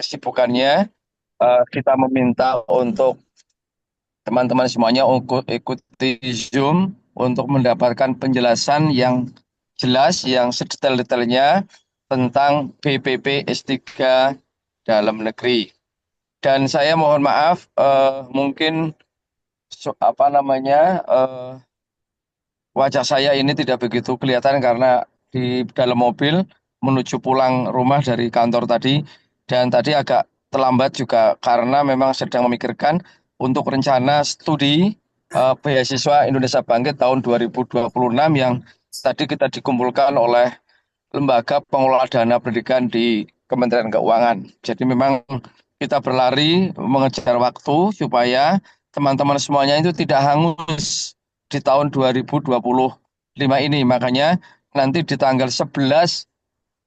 kesibukannya. Kita meminta untuk teman-teman semuanya ikuti Zoom untuk mendapatkan penjelasan yang jelas, yang sedetail-detailnya tentang BPP S3 dalam negeri. Dan saya mohon maaf, mungkin wajah saya ini tidak begitu kelihatan karena di dalam mobil menuju pulang rumah dari kantor tadi, dan tadi agak terlambat juga karena memang sedang memikirkan untuk rencana studi beasiswa Indonesia Bangkit tahun 2026 yang tadi kita dikumpulkan oleh Lembaga Pengelola Dana Pendidikan di Kementerian Keuangan. Jadi memang kita berlari mengejar waktu supaya teman-teman semuanya itu tidak hangus di tahun 2025 ini. Makanya nanti di tanggal 11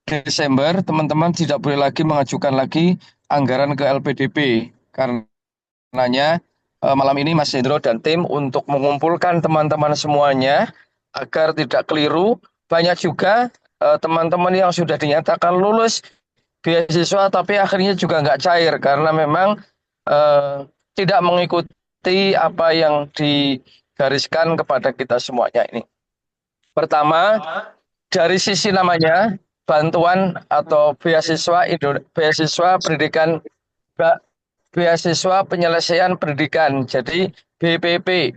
Desember teman-teman tidak boleh lagi mengajukan lagi anggaran ke LPDP. Karenanya malam ini Mas Hendro dan tim untuk mengumpulkan teman-teman semuanya agar tidak keliru. Banyak juga teman-teman yang sudah dinyatakan lulus beasiswa tapi akhirnya juga nggak cair karena memang eh, tidak mengikuti apa yang digariskan kepada kita semuanya ini. Pertama, dari sisi namanya bantuan atau beasiswa pendidikan beasiswa penyelesaian pendidikan. Jadi BPP.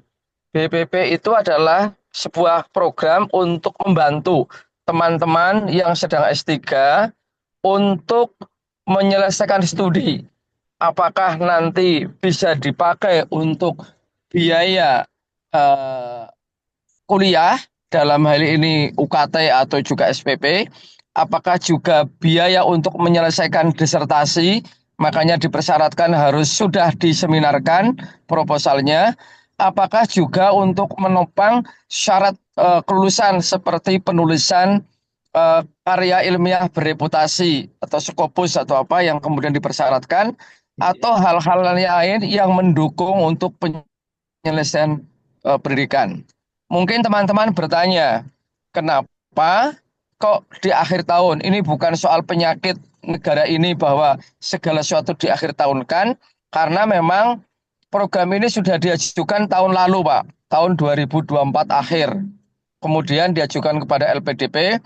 BPP itu adalah sebuah program untuk membantu teman-teman yang sedang S3 untuk menyelesaikan studi. Apakah nanti bisa dipakai untuk biaya eh, kuliah, dalam hal ini UKT atau juga SPP, apakah juga biaya untuk menyelesaikan disertasi, makanya dipersyaratkan harus sudah diseminarkan proposalnya, apakah juga untuk menopang syarat kelulusan seperti penulisan karya ilmiah bereputasi atau Scopus atau apa yang kemudian dipersyaratkan, atau hal-hal lain yang mendukung untuk penyelesaian pendidikan. Mungkin teman-teman bertanya, kenapa kok di akhir tahun? Ini bukan soal penyakit negara ini bahwa segala sesuatu di akhir tahun kan, karena memang program ini sudah diajukan tahun lalu, Pak, tahun 2024 akhir. Kemudian diajukan kepada LPDP,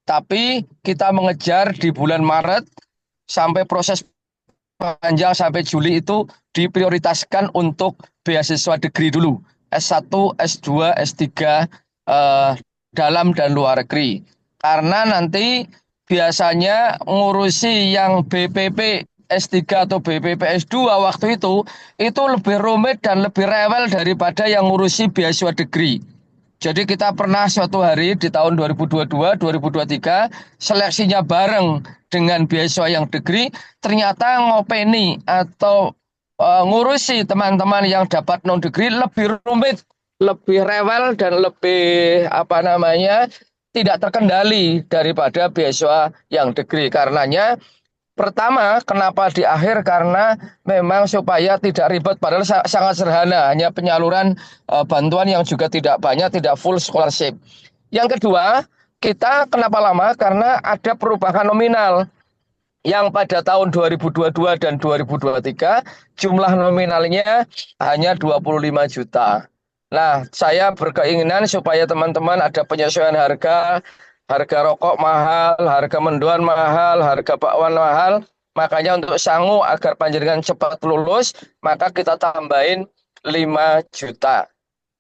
tapi kita mengejar di bulan Maret sampai proses panjang sampai Juli itu diprioritaskan untuk beasiswa degree dulu. S1, S2, S3 eh, dalam dan luar negeri. Karena nanti biasanya ngurusi yang BPP S3 atau BPP S2 waktu itu lebih rumit dan lebih rewel daripada yang ngurusi beasiswa degree. Jadi kita pernah suatu hari di tahun 2022, 2023 seleksinya bareng dengan beasiswa yang degree, ternyata ngopeni atau ngurusi teman-teman yang dapat non degree lebih rumit, lebih rewel dan lebih tidak terkendali daripada beasiswa yang degree. Karenanya pertama, kenapa di akhir? Karena memang supaya tidak ribet, padahal sangat sederhana, hanya penyaluran bantuan yang juga tidak banyak, tidak full scholarship. Yang kedua, kita kenapa lama? Karena ada perubahan nominal yang pada tahun 2022 dan 2023 jumlah nominalnya hanya 25 juta. Nah, saya berkeinginan supaya teman-teman ada penyesuaian harga, harga rokok mahal, harga mendoan mahal, harga bakwan mahal. Makanya untuk sangu agar panjenengan cepat lulus, maka kita tambahin 5 juta.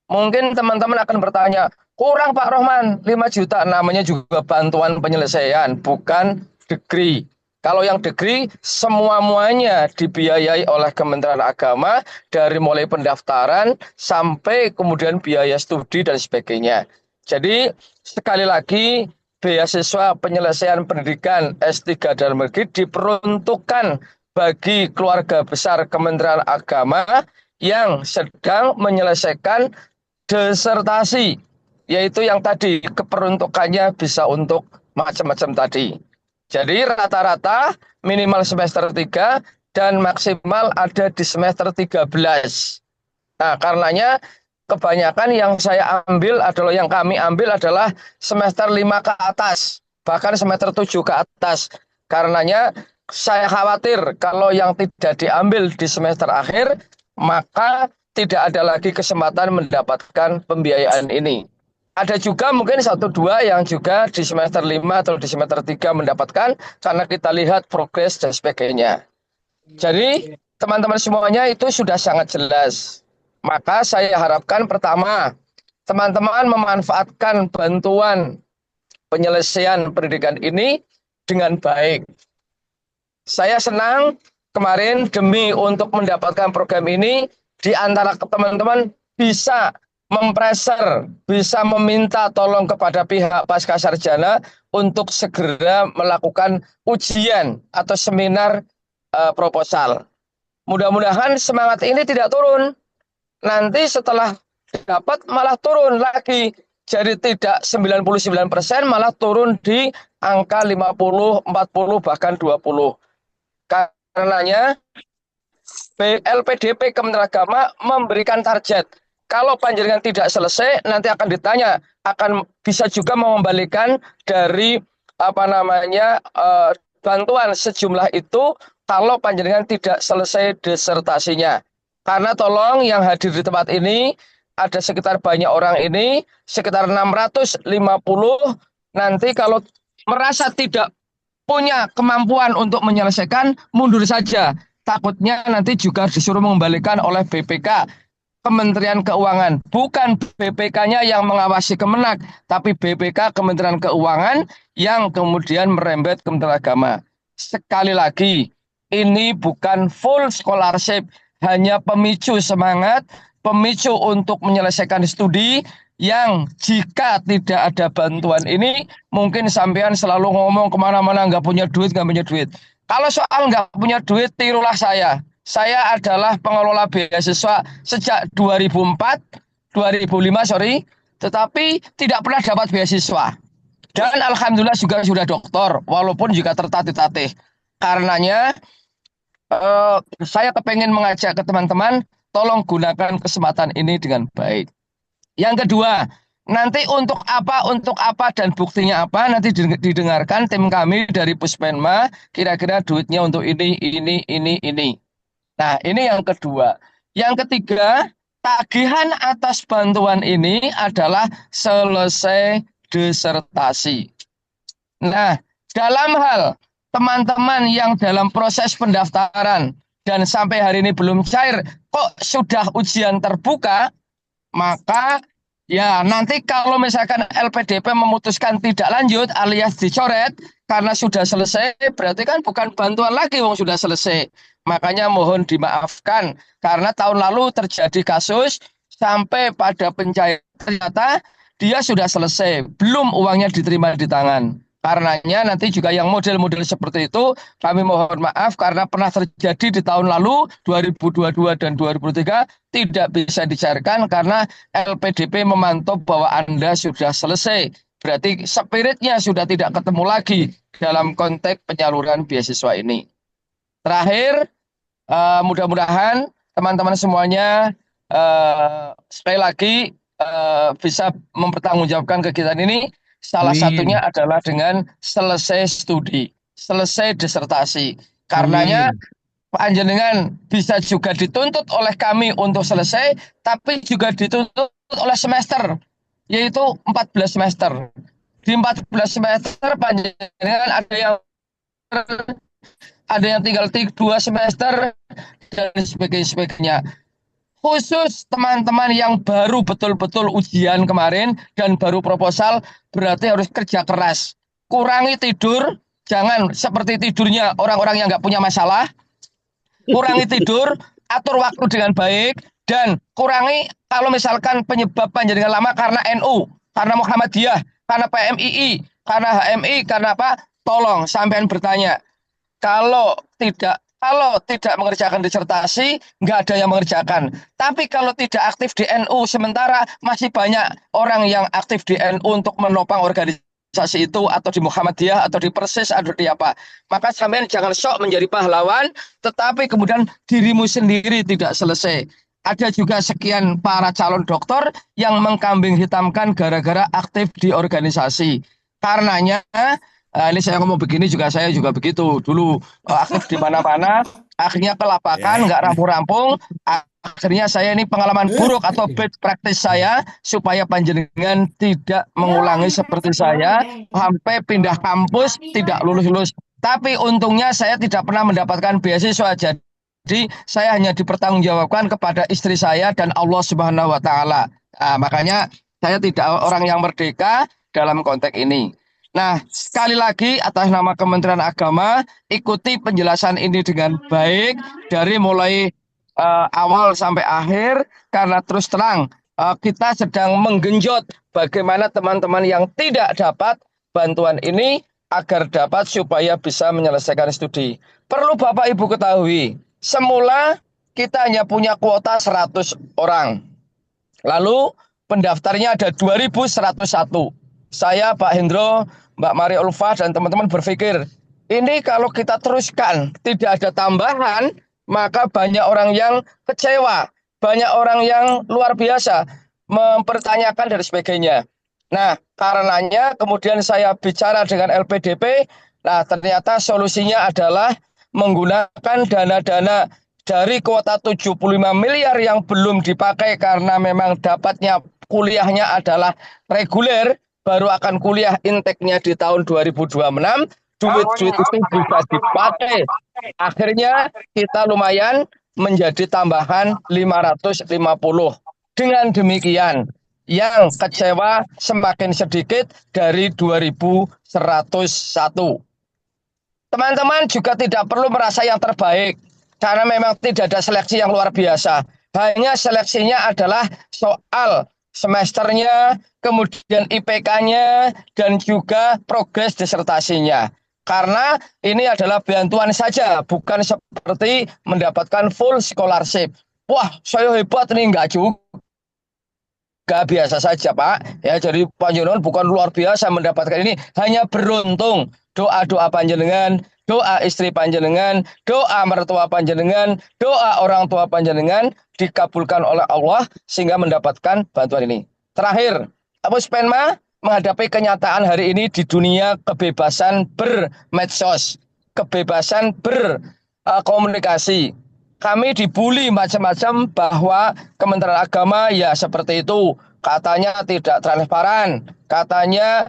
Mungkin teman-teman akan bertanya, kurang Pak Rohman, 5 juta namanya juga bantuan penyelesaian, bukan degree. Kalau yang degree, semua-muanya dibiayai oleh Kementerian Agama, dari mulai pendaftaran sampai kemudian biaya studi dan sebagainya. Jadi, sekali lagi, beasiswa penyelesaian pendidikan S3 dalam negeri diperuntukkan bagi keluarga besar Kementerian Agama yang sedang menyelesaikan disertasi, yaitu yang tadi keperuntukannya bisa untuk macam-macam tadi. Jadi rata-rata minimal semester 3 dan maksimal ada di semester 13. Nah, karenanya kebanyakan yang saya ambil adalah yang kami ambil adalah semester 5 ke atas, bahkan semester 7 ke atas. Karenanya saya khawatir kalau yang tidak diambil di semester akhir, maka tidak ada lagi kesempatan mendapatkan pembiayaan ini. Ada juga mungkin satu dua yang juga di semester 5 atau di semester 3 mendapatkan karena kita lihat progres dan sebagainya. Jadi teman-teman semuanya itu sudah sangat jelas. Maka saya harapkan pertama, teman-teman memanfaatkan bantuan penyelesaian pendidikan ini dengan baik. Saya senang kemarin demi untuk mendapatkan program ini, di antara teman-teman bisa mempreser, bisa meminta tolong kepada pihak pasca sarjana untuk segera melakukan ujian atau seminar proposal. Mudah-mudahan semangat ini tidak turun. Nanti setelah dapat malah turun lagi. Jadi tidak 99% malah turun di angka 50, 40, bahkan 20. Karenanya LPDP Kementerian Agama memberikan target. Kalau panjenengan tidak selesai, nanti akan ditanya, akan bisa juga mengembalikan dari bantuan sejumlah itu kalau panjenengan tidak selesai disertasinya. Karena tolong yang hadir di tempat ini ada sekitar banyak orang ini, sekitar 650. Nanti kalau merasa tidak punya kemampuan untuk menyelesaikan, mundur saja. Takutnya nanti juga disuruh mengembalikan oleh BPK, Kementerian Keuangan. Bukan BPK-nya yang mengawasi Kemenak, tapi BPK Kementerian Keuangan yang kemudian merembet Kementerian Agama. Sekali lagi, ini bukan full scholarship, hanya pemicu semangat, pemicu untuk menyelesaikan studi yang jika tidak ada bantuan ini, mungkin sampean selalu ngomong kemana-mana nggak punya duit, nggak punya duit. Kalau soal nggak punya duit, tirulah saya. Saya adalah pengelola beasiswa sejak 2004, 2005 sorry, tetapi tidak pernah dapat beasiswa. Dan alhamdulillah juga sudah doktor, walaupun juga tertatih-tatih. Karenanya saya kepengen mengajak ke teman-teman, tolong gunakan kesempatan ini dengan baik. Yang kedua, nanti untuk apa, dan buktinya apa, nanti didengarkan tim kami dari Puspenma, kira-kira duitnya untuk ini. Nah, ini yang kedua. Yang ketiga, tagihan atas bantuan ini adalah selesai disertasi. Nah, dalam hal teman-teman yang dalam proses pendaftaran dan sampai hari ini belum cair, kok sudah ujian terbuka, maka ya nanti kalau misalkan LPDP memutuskan tidak lanjut alias dicoret karena sudah selesai, berarti kan bukan bantuan lagi, wong sudah selesai. Makanya mohon dimaafkan karena tahun lalu terjadi kasus sampai pada pencairan ternyata dia sudah selesai, belum uangnya diterima di tangan. Karenanya nanti juga yang model-model seperti itu kami mohon maaf karena pernah terjadi di tahun lalu 2022 dan 2023 tidak bisa dicairkan karena LPDP memantau bahwa Anda sudah selesai. Berarti spiritnya sudah tidak ketemu lagi dalam konteks penyaluran beasiswa ini. Terakhir, mudah-mudahan teman-teman semuanya sekali lagi bisa mempertanggungjawabkan kegiatan ini. Salah satunya adalah dengan selesai studi, selesai disertasi. Karenanya panjenengan bisa juga dituntut oleh kami untuk selesai, tapi juga dituntut oleh semester, yaitu 14 semester. Di 14 semester panjenengan ada yang tinggal 2 semester dan sebagainya. Khusus teman-teman yang baru betul-betul ujian kemarin dan baru proposal, berarti harus kerja keras. Kurangi tidur, jangan seperti tidurnya orang-orang yang nggak punya masalah. Kurangi tidur, atur waktu dengan baik, dan kurangi kalau misalkan penyebab panjenengan lama karena NU, karena Muhammadiyah, karena PMII, karena HMI, karena apa? Tolong sampean bertanya. Kalau tidak mengerjakan disertasi, nggak ada yang mengerjakan. Tapi kalau tidak aktif di NU, sementara masih banyak orang yang aktif di NU untuk menopang organisasi itu, atau di Muhammadiyah, atau di Persis, atau di apa. Maka sampean jangan sok menjadi pahlawan, tetapi kemudian dirimu sendiri tidak selesai. Ada juga sekian para calon doktor yang mengkambing hitamkan gara-gara aktif di organisasi. Karenanya Ini saya ngomong begini juga saya juga begitu. Dulu aktif di mana-mana, akhirnya kelapakan, Ya. nggak rampung-rampung. Akhirnya saya ini pengalaman buruk atau bad practice saya supaya panjenengan tidak mengulangi seperti saya sampai pindah kampus tidak lulus-lulus. Tapi untungnya saya tidak pernah mendapatkan beasiswa. Jadi saya hanya dipertanggungjawabkan kepada istri saya dan Allah Subhanahu wa taala. Makanya saya tidak orang yang merdeka dalam konteks ini. Nah, sekali lagi atas nama Kementerian Agama, ikuti penjelasan ini dengan baik dari mulai awal sampai akhir karena terus terang kita sedang menggenjot bagaimana teman-teman yang tidak dapat bantuan ini agar dapat supaya bisa menyelesaikan studi. Perlu Bapak Ibu ketahui, semula kita hanya punya kuota 100 orang. Lalu pendaftarnya ada 2.101. Saya, Pak Hendro, Mbak Maria Ulfa, dan teman-teman berpikir, ini kalau kita teruskan, tidak ada tambahan, maka banyak orang yang kecewa, banyak orang yang luar biasa, mempertanyakan dan sebagainya. Nah, karenanya kemudian saya bicara dengan LPDP, nah ternyata solusinya adalah menggunakan dana-dana dari kuota 75 miliar yang belum dipakai karena memang dapatnya kuliahnya adalah reguler, baru akan kuliah intake-nya di tahun 2026, duit-duit itu bisa dipakai. Akhirnya kita lumayan menjadi tambahan 550. Dengan demikian, yang kecewa semakin sedikit dari 2.101. Teman-teman juga tidak perlu merasa yang terbaik karena memang tidak ada seleksi yang luar biasa. Hanya seleksinya adalah soal semesternya, kemudian IPK-nya, dan juga progres disertasinya. Karena ini adalah bantuan saja, bukan seperti mendapatkan full scholarship. Wah, saya hebat nih, enggak juga. Gak biasa saja Pak. Ya, jadi panjenengan bukan luar biasa mendapatkan ini, hanya beruntung. Doa-doa panjenengan, doa istri panjenengan, doa mertua panjenengan, doa orang tua panjenengan dikabulkan oleh Allah sehingga mendapatkan bantuan ini. Terakhir, Abu Spenma menghadapi kenyataan hari ini di dunia kebebasan bermedsos, kebebasan berkomunikasi. Kami dibully macam-macam bahwa Kementerian Agama ya seperti itu, katanya tidak transparan, katanya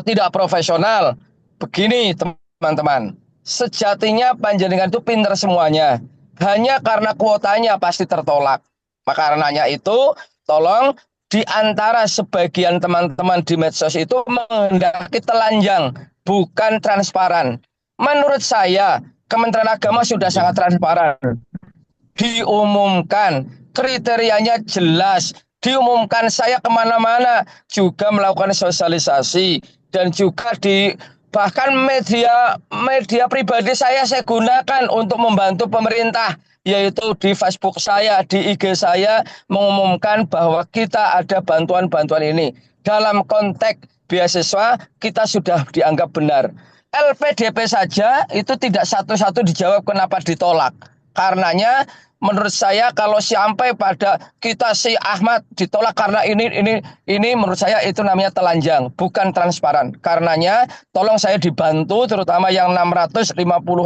tidak profesional. Begini teman-teman, sejatinya panjenengan itu pinter semuanya, hanya karena kuotanya pasti tertolak. Maka karenanya itu, tolong di antara sebagian teman-teman di medsos itu menghendaki telanjang, bukan transparan. Menurut saya, Kementerian Agama sudah sangat transparan. Diumumkan, kriterianya jelas, diumumkan saya kemana-mana, juga melakukan sosialisasi, dan juga bahkan media pribadi saya gunakan untuk membantu pemerintah, yaitu di Facebook saya, di IG saya, mengumumkan bahwa kita ada bantuan-bantuan ini. Dalam konteks beasiswa, kita sudah dianggap benar. LPDP saja itu tidak satu-satu dijawab kenapa ditolak. Karenanya menurut saya kalau sampai pada kita si Ahmad ditolak karena ini menurut saya itu namanya telanjang, bukan transparan. Karenanya tolong saya dibantu terutama yang 650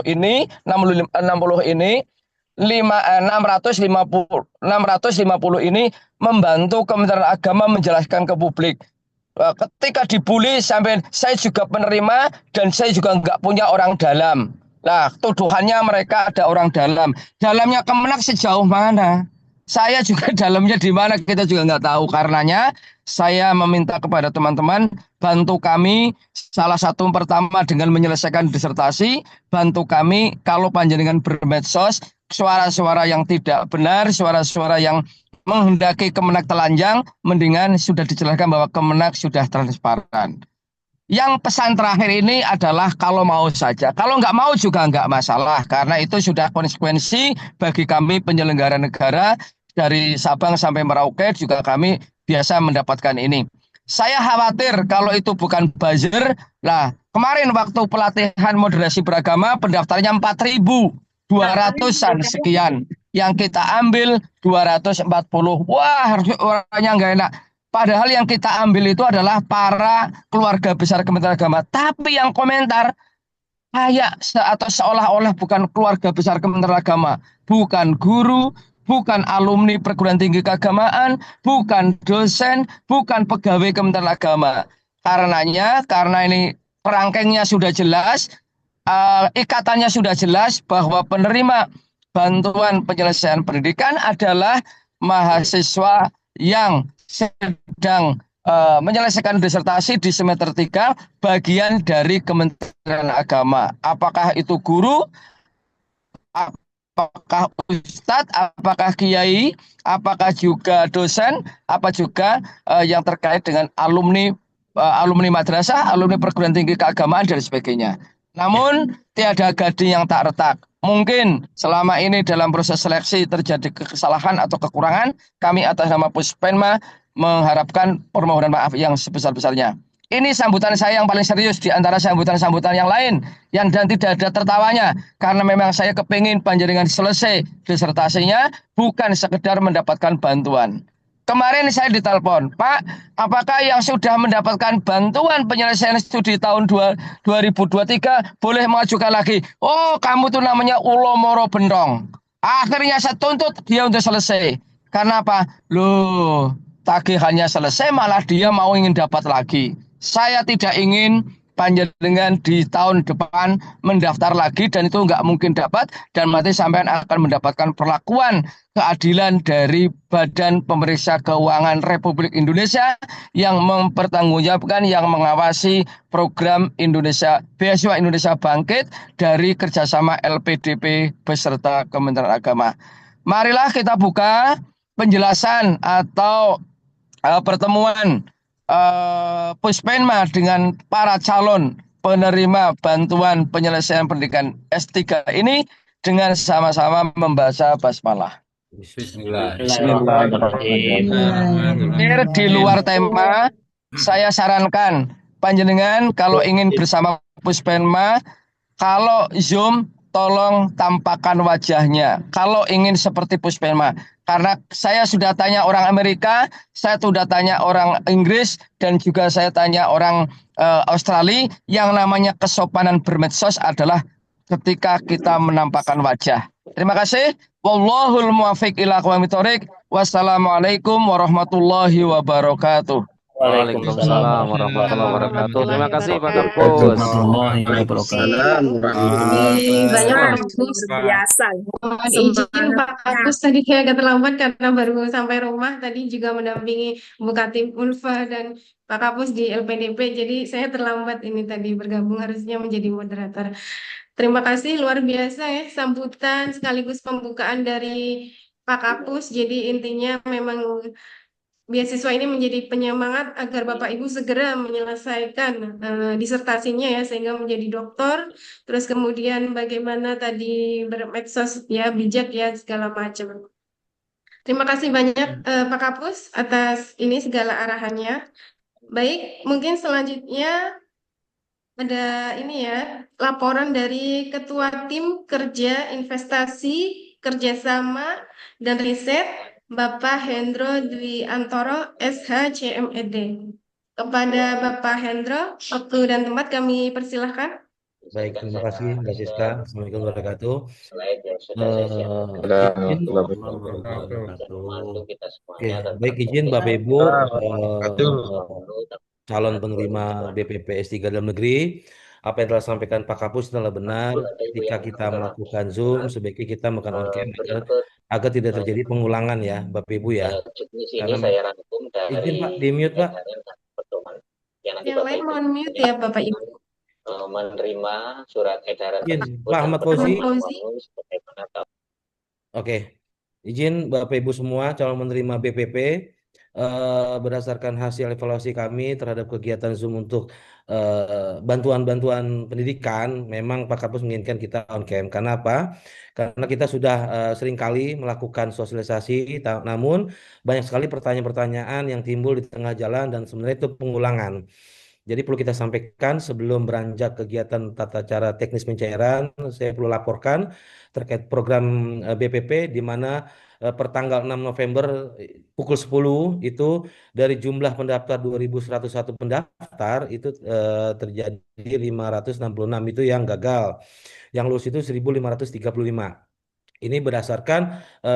ini, 60 ini 650 ini membantu Kementerian Agama menjelaskan ke publik. Ketika dibully sampai saya juga penerima dan saya juga nggak punya orang dalam. Nah, tuduhannya mereka ada orang dalam. Dalamnya Kemenak sejauh mana? Saya juga dalamnya di mana kita juga nggak tahu. Karenanya saya meminta kepada teman-teman bantu kami salah satu pertama dengan menyelesaikan disertasi, bantu kami kalau panjenengan bermedsos suara-suara yang tidak benar, suara-suara yang menghendaki Kemenak telanjang, mendingan sudah dijelaskan bahwa Kemenak sudah transparan. Yang pesan terakhir ini adalah kalau mau saja. Kalau nggak mau juga nggak masalah. Karena itu sudah konsekuensi bagi kami penyelenggara negara dari Sabang sampai Merauke juga kami biasa mendapatkan ini. Saya khawatir kalau itu bukan buzzer. Nah, kemarin waktu pelatihan moderasi beragama pendaftarnya 4.200-an sekian. Yang kita ambil 240. Wah, orangnya nggak enak. Padahal yang kita ambil itu adalah para keluarga besar Kementerian Agama. Tapi yang komentar kayak atau seolah-olah bukan keluarga besar Kementerian Agama, bukan guru, bukan alumni perguruan tinggi keagamaan, bukan dosen, bukan pegawai Kementerian Agama. Karena ini kerangkengnya sudah jelas, ikatannya sudah jelas bahwa penerima bantuan penyelesaian pendidikan adalah mahasiswa yang sedang menyelesaikan disertasi di semester 3 bagian dari Kementerian Agama. Apakah itu guru, apakah ustadz, apakah kiai, apakah juga dosen, apa juga yang terkait dengan alumni madrasah, alumni perguruan tinggi keagamaan dan sebagainya. Namun tiada gading yang tak retak. Mungkin selama ini dalam proses seleksi terjadi kesalahan atau kekurangan, kami atas nama Puspenma mengharapkan permohonan maaf yang sebesar-besarnya. Ini sambutan saya yang paling serius di antara sambutan-sambutan yang lain, yang dan tidak ada tertawanya, karena memang saya kepingin Panjenengan selesai disertasinya, bukan sekedar mendapatkan bantuan. Kemarin saya ditelepon, Pak, apakah yang sudah mendapatkan bantuan penyelesaian studi tahun 2023 boleh mengajukan lagi? Oh, kamu tuh namanya Ulo Moro Bendong. Akhirnya saya tuntut dia untuk selesai. Karena apa? Loh, tagihannya selesai malah dia mau ingin dapat lagi. Saya tidak ingin panjenengan di tahun depan mendaftar lagi dan itu nggak mungkin dapat dan nanti sampean akan mendapatkan perlakuan keadilan dari Badan Pemeriksa Keuangan Republik Indonesia yang mempertanggungjawabkan, yang mengawasi program Indonesia Beasiswa Indonesia Bangkit dari kerjasama LPDP beserta Kementerian Agama. Marilah kita buka penjelasan atau pertemuan Puspenma dengan para calon penerima bantuan penyelesaian pendidikan S3 ini dengan sama-sama membaca basmalah. Bismillahirrahmanirrahim. Di luar tema, saya sarankan panjenengan kalau ingin bersama Puspenma, kalau Zoom tolong tampakkan wajahnya. Kalau ingin seperti Puspenma, karena saya sudah tanya orang Amerika, saya sudah tanya orang Inggris, dan juga saya tanya orang Australia, yang namanya kesopanan bermedsos adalah ketika kita menampakkan wajah. Terima kasih. Wallahul muwaffiq ila aqwamit thoriq. Wassalamualaikum warahmatullahi wabarakatuh. Waalaikumsalam warahmatullahi wabarakatuh. Terima kasih Pak Kampus. Warahmatullahi Waalaikumsalam wabarakatuh. Banyak warahmatullahi Pak Agus, biasa. Mohon izin Pak Agus tadi kayak agak terlambat karena baru sampai rumah tadi juga mendampingi Bu Katim Ulfa dan Pak Kapus di LPDP jadi saya terlambat ini tadi bergabung harusnya menjadi moderator. Terima kasih luar biasa ya sambutan sekaligus pembukaan dari Pak Kapus. Jadi intinya memang beasiswa ini menjadi penyemangat agar Bapak Ibu segera menyelesaikan disertasinya ya sehingga menjadi doktor. Terus kemudian bagaimana tadi bermedsos ya bijak ya segala macam. Terima kasih banyak Pak Kapus atas ini segala arahannya. Baik, mungkin selanjutnya ada ini ya laporan dari Ketua Tim Kerja Investasi Kerjasama dan Riset Bapak Hendro Dwi Antoro SHCMED. Kepada Bapak Hendro, waktu dan tempat kami persilahkan. Baik, terima kasih Mbak Siska. Assalamualaikum warahmatullahi wabarakatuh. Izin, oke, baik izin Bapak Ibu calon penerima BPP S3 dalam negeri. Apa yang telah sampaikan Pak Kapus adalah benar. Ketika kita melakukan Zoom, sebaiknya kita melakukan on cam agar tidak terjadi pengulangan ya, Bapak Ibu ya. Karena izin Pak, di mute Pak. Yang lain mohon mute ya Bapak Ibu. Menerima surat edaran Pak Ahmad Fauzi. Fauzi. Oke, izin Bapak Ibu semua calon menerima BPP berdasarkan hasil evaluasi kami terhadap kegiatan Zoom untuk bantuan-bantuan pendidikan, memang Pak Kapus menginginkan kita on cam. Karena apa? Karena kita sudah seringkali melakukan sosialisasi, namun banyak sekali pertanyaan-pertanyaan yang timbul di tengah jalan dan sebenarnya itu pengulangan. Jadi perlu kita sampaikan sebelum beranjak kegiatan tata cara teknis pencairan, saya perlu laporkan terkait program BPP di mana per tanggal 6 November pukul 10 itu dari jumlah pendaftar 2.101 pendaftar itu terjadi 566 itu yang gagal. Yang lulus itu 1.535. Ini berdasarkan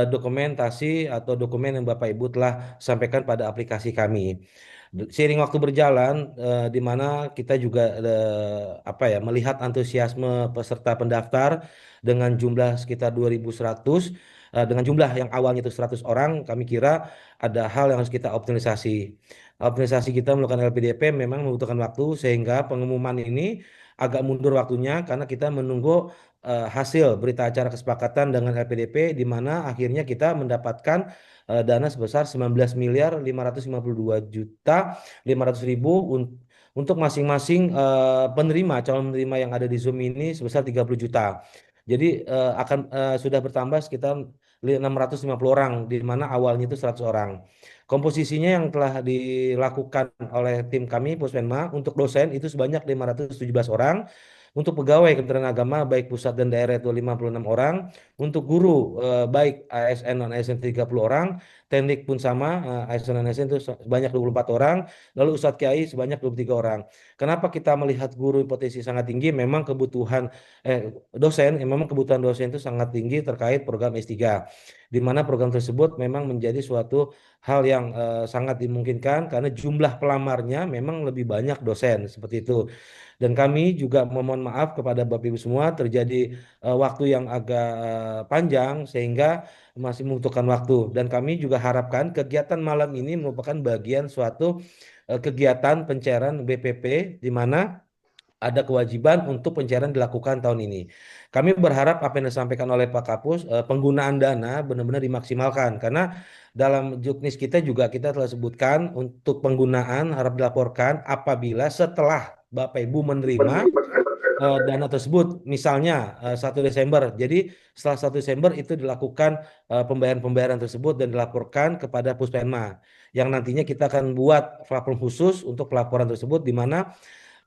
dokumentasi atau dokumen yang Bapak Ibu telah sampaikan pada aplikasi kami. Seiring waktu berjalan, di mana kita juga apa ya melihat antusiasme peserta pendaftar dengan jumlah sekitar 2.100, dengan jumlah yang awalnya itu 100 orang, kami kira ada hal yang harus kita optimalisasi. Optimalisasi kita melakukan LPDP memang membutuhkan waktu sehingga pengumuman ini agak mundur waktunya karena kita menunggu hasil berita acara kesepakatan dengan LPDP di mana akhirnya kita mendapatkan dana sebesar 19 miliar 552 juta 500 ribu untuk masing-masing penerima calon penerima yang ada di Zoom ini sebesar 30 juta. Jadi akan sudah bertambah sekitar 650 orang di mana awalnya itu 100 orang. Komposisinya yang telah dilakukan oleh tim kami Puspenma untuk dosen itu sebanyak 517 orang. Untuk pegawai Kementerian Agama baik pusat dan daerah itu 56 orang. Untuk guru baik ASN non ASN 30 orang. Teknik pun sama, ASN non ASN itu sebanyak 24 orang. Lalu Ustadz Kiai sebanyak 23 orang. Kenapa kita melihat guru potensi sangat tinggi? Memang kebutuhan dosen, memang kebutuhan dosen itu sangat tinggi terkait program S3. Di mana program tersebut memang menjadi suatu hal yang sangat dimungkinkan karena jumlah pelamarnya memang lebih banyak dosen seperti itu. Dan kami juga memohon maaf kepada Bapak Ibu semua terjadi waktu yang agak panjang sehingga masih membutuhkan waktu. Dan kami juga harapkan kegiatan malam ini merupakan bagian suatu kegiatan pencairan BPP di mana ada kewajiban untuk pencairan dilakukan tahun ini. Kami berharap apa yang disampaikan oleh Pak Kapus, penggunaan dana benar-benar dimaksimalkan karena dalam juknis kita juga kita telah sebutkan untuk penggunaan harap dilaporkan apabila setelah Bapak Ibu menerima dana tersebut, misalnya 1 Desember. Jadi setelah 1 Desember itu dilakukan pembayaran-pembayaran tersebut dan dilaporkan kepada Puspenma. Yang nantinya kita akan buat platform khusus untuk pelaporan tersebut di mana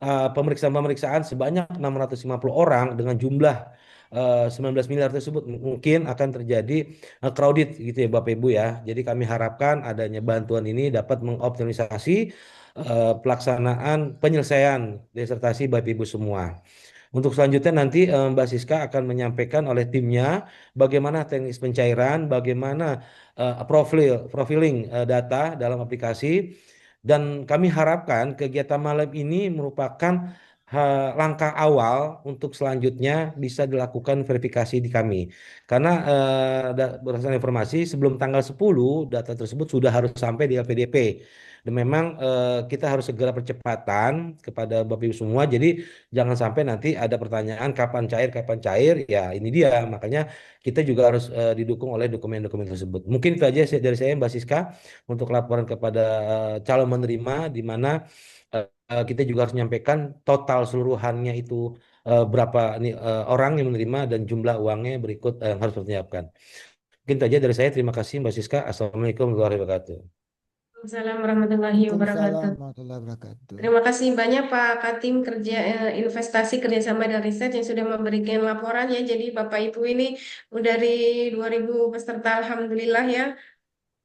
pemeriksaan-pemeriksaan sebanyak 650 orang dengan jumlah 19 miliar tersebut mungkin akan terjadi crowded gitu ya Bapak Ibu ya. Jadi kami harapkan adanya bantuan ini dapat mengoptimalisasi pelaksanaan penyelesaian disertasi Bapak Ibu semua. Untuk selanjutnya nanti Mbak Siska akan menyampaikan oleh timnya bagaimana teknis pencairan, bagaimana profiling data dalam aplikasi. Dan kami harapkan kegiatan malam ini merupakan langkah awal untuk selanjutnya bisa dilakukan verifikasi di kami. Karena berdasarkan informasi sebelum tanggal 10 data tersebut sudah harus sampai di LPDP. Dan memang kita harus segera percepatan kepada Bapak Ibu semua. Jadi jangan sampai nanti ada pertanyaan kapan cair, kapan cair. Ya ini dia. Makanya kita juga harus didukung oleh dokumen-dokumen tersebut. Mungkin itu aja dari saya Mbak Siska untuk laporan kepada calon menerima di mana kita juga harus menyampaikan total seluruhannya itu berapa orang yang menerima dan jumlah uangnya berikut yang harus dipersiapkan. Mungkin itu aja dari saya. Terima kasih Mbak Siska. Assalamualaikum warahmatullahi wabarakatuh. Assalamualaikum warahmatullahi wabarakatuh. warahmatullahi wabarakatuh. Terima kasih banyak Pak Katim kerja investasi kerjasama dan riset yang sudah memberikan laporannya. Jadi Bapak Ibu ini dari 2.000 peserta Alhamdulillah ya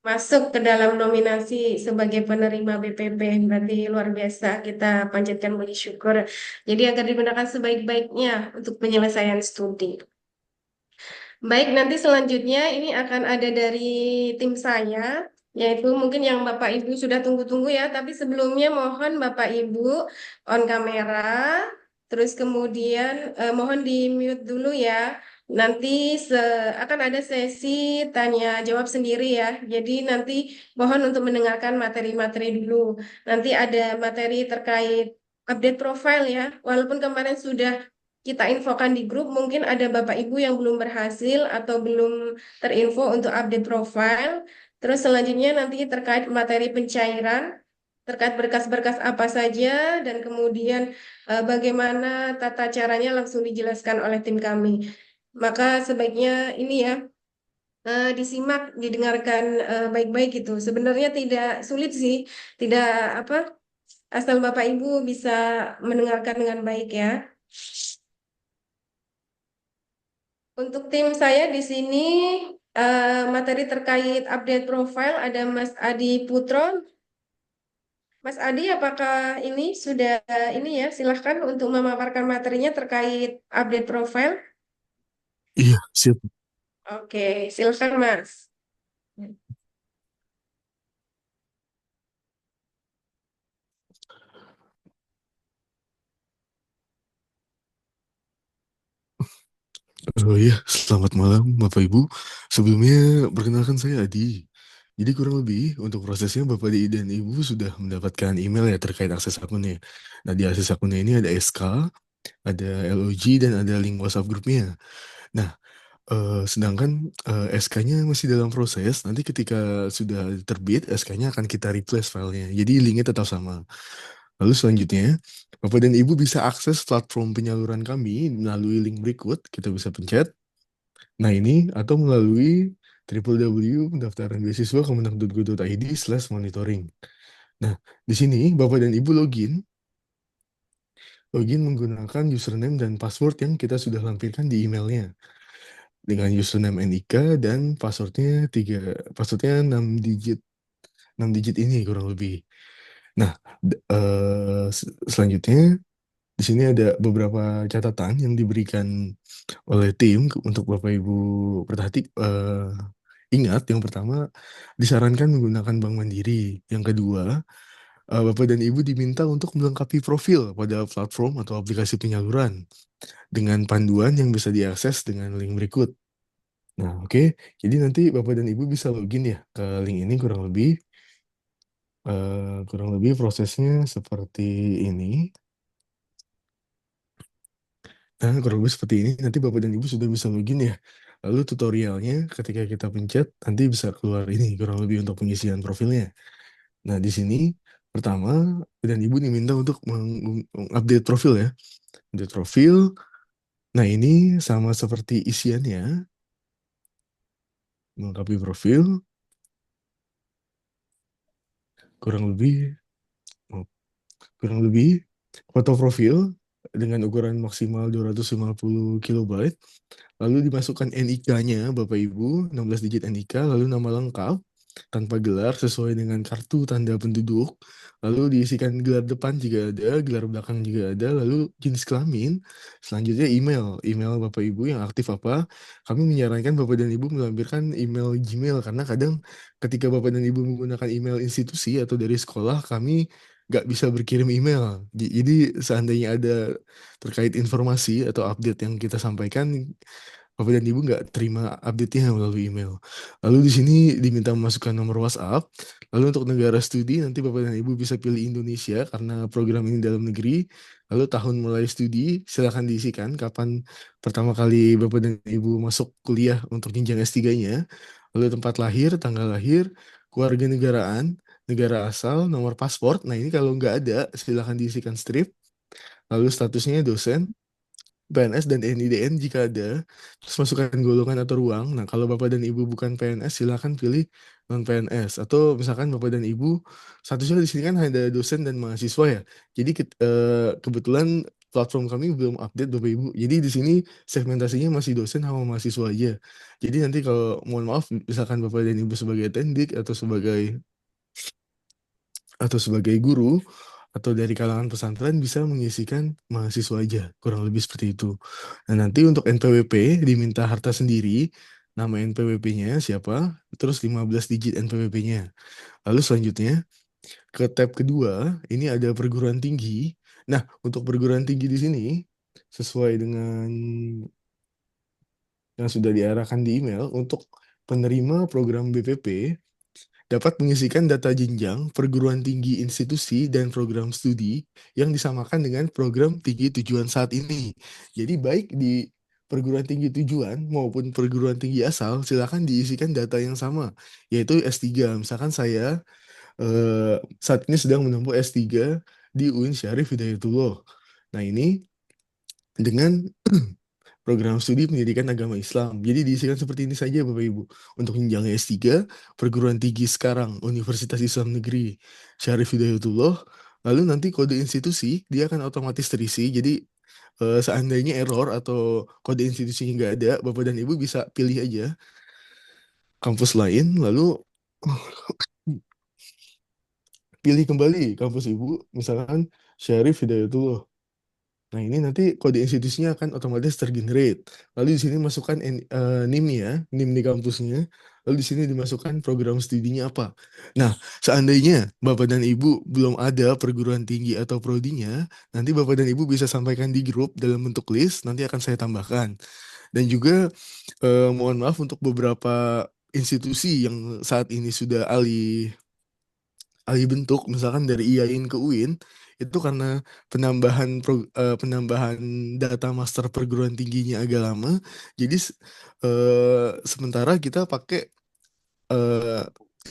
masuk ke dalam nominasi sebagai penerima BPP. Berarti luar biasa, kita panjatkan puji syukur. Jadi agar digunakan sebaik-baiknya untuk penyelesaian studi. Baik, nanti selanjutnya ini akan ada dari tim saya, yaitu mungkin yang Bapak Ibu sudah tunggu-tunggu ya, tapi sebelumnya mohon Bapak Ibu on kamera, terus kemudian mohon di mute dulu ya. Nanti akan ada sesi tanya jawab sendiri ya. Jadi nanti mohon untuk mendengarkan materi-materi dulu. Nanti ada materi terkait update profile ya. Walaupun kemarin sudah kita infokan di grup, mungkin ada Bapak Ibu yang belum berhasil atau belum terinfo untuk update profile. Terus selanjutnya nanti terkait materi pencairan, terkait berkas-berkas apa saja, dan kemudian bagaimana tata caranya langsung dijelaskan oleh tim kami. Maka sebaiknya ini ya, disimak, didengarkan baik-baik gitu. Sebenarnya tidak sulit sih, tidak apa asal Bapak Ibu bisa mendengarkan dengan baik ya. Untuk tim saya di sini materi terkait update profile ada Mas Adi Putro. Mas Adi, apakah ini sudah ini ya? Silahkan untuk memaparkan materinya terkait update profile. Iya, siap. Oke, silahkan Mas. Oh iya, selamat malam Bapak Ibu. Sebelumnya perkenalkan saya Adi. Jadi kurang lebih untuk prosesnya Bapak dan Ibu sudah mendapatkan email ya terkait akses akunnya. Nah di akses akunnya ini ada SK, ada LOG, dan ada link WhatsApp grupnya. Nah, sedangkan SK-nya masih dalam proses. Nanti ketika sudah terbit, SK-nya akan kita replace filenya. Jadi linknya tetap sama. Lalu selanjutnya, Bapak dan Ibu bisa akses platform penyaluran kami melalui link berikut. Kita bisa pencet. Nah ini, atau melalui www.pendaftaranbeasiswa.kemenang.go.id/monitoring. Nah, di sini Bapak dan Ibu login menggunakan username dan password yang kita sudah lampirkan di emailnya. Dengan username NIK dan passwordnya 6 digit ini kurang lebih. Nah, selanjutnya di sini ada beberapa catatan yang diberikan oleh tim untuk Bapak Ibu ingat. Yang pertama, disarankan menggunakan Bank Mandiri. Yang kedua, Bapak dan Ibu diminta untuk melengkapi profil pada platform atau aplikasi penyaluran dengan panduan yang bisa diakses dengan link berikut. Nah, oke. Jadi nanti Bapak dan Ibu bisa login ya ke link ini kurang lebih prosesnya seperti ini. Nah, kurang lebih seperti ini. Nanti Bapak dan Ibu sudah bisa login ya. Lalu tutorialnya ketika kita pencet nanti bisa keluar ini kurang lebih untuk pengisian profilnya. Nah, di sini pertama Bapak dan Ibu diminta untuk mengupdate profil ya. Update profil. Nah, ini sama seperti isiannya. Melengkapi profil. Kurang lebih foto profil dengan ukuran maksimal 250 kilobyte, lalu dimasukkan NIK-nya Bapak Ibu, 16 digit NIK, lalu nama lengkap tanpa gelar sesuai dengan kartu tanda penduduk, lalu diisikan gelar depan jika ada, gelar belakang jika ada, lalu jenis kelamin, selanjutnya email Bapak Ibu yang aktif apa. Kami menyarankan Bapak dan Ibu melampirkan email Gmail karena kadang ketika Bapak dan Ibu menggunakan email institusi atau dari sekolah, kami nggak bisa berkirim email. Jadi seandainya ada terkait informasi atau update yang kita sampaikan, Bapak dan Ibu nggak terima update-nya melalui email. Lalu di sini diminta memasukkan nomor WhatsApp. Lalu untuk negara studi, nanti Bapak dan Ibu bisa pilih Indonesia karena program ini dalam negeri. Lalu tahun mulai studi, silakan diisikan kapan pertama kali Bapak dan Ibu masuk kuliah untuk jenjang S3-nya. Lalu tempat lahir, tanggal lahir, keluarga negaraan, negara asal, nomor paspor. Nah ini kalau nggak ada, silakan diisikan strip. Lalu statusnya dosen, PNS dan NIDN jika ada, terus masukkan golongan atau ruang. Nah, kalau Bapak dan Ibu bukan PNS, silakan pilih non-PNS. Atau misalkan Bapak dan Ibu, statusnya di sini kan ada dosen dan mahasiswa ya. Jadi kebetulan platform kami belum update Bapak Ibu. Jadi di sini segmentasinya masih dosen sama mahasiswa aja. Jadi nanti kalau mohon maaf, misalkan Bapak dan Ibu sebagai tendik atau sebagai guru atau dari kalangan pesantren bisa mengisikan mahasiswa aja, kurang lebih seperti itu. Nah, nanti untuk NPWP diminta harta sendiri, nama NPWP-nya siapa, terus 15 digit NPWP-nya. Lalu selanjutnya ke tab kedua, ini ada perguruan tinggi. Nah, untuk perguruan tinggi di sini sesuai dengan yang sudah diarahkan di email untuk penerima program BPP dapat mengisikan data jenjang perguruan tinggi institusi dan program studi yang disamakan dengan program tinggi tujuan saat ini. Jadi baik di perguruan tinggi tujuan maupun perguruan tinggi asal, silakan diisikan data yang sama, yaitu S3. Misalkan saya saat ini sedang menempuh S3 di UIN Syarif Hidayatullah. Nah ini dengan program studi pendidikan agama Islam. Jadi diisikan seperti ini saja Bapak Ibu. Untuk jenjang S3, perguruan tinggi sekarang Universitas Islam Negeri Syarif Hidayatullah, Lalu nanti kode institusi dia akan otomatis terisi. Jadi seandainya error atau kode institusinya nggak ada, Bapak dan Ibu bisa pilih aja kampus lain, lalu pilih kembali kampus Ibu, misalkan Syarif Hidayatullah. Nah, ini nanti kode institusinya akan otomatis tergenerate. Lalu di sini masukkan NIM ya, NIM di kampusnya. Lalu di sini dimasukkan program studinya apa. Nah, seandainya Bapak dan Ibu belum ada perguruan tinggi atau prodinya, nanti Bapak dan Ibu bisa sampaikan di grup dalam bentuk list, nanti akan saya tambahkan. Dan juga mohon maaf untuk beberapa institusi yang saat ini sudah alih bentuk, misalkan dari IAIN ke UIN, itu karena penambahan data master perguruan tingginya agak lama. Jadi sementara kita pakai eh,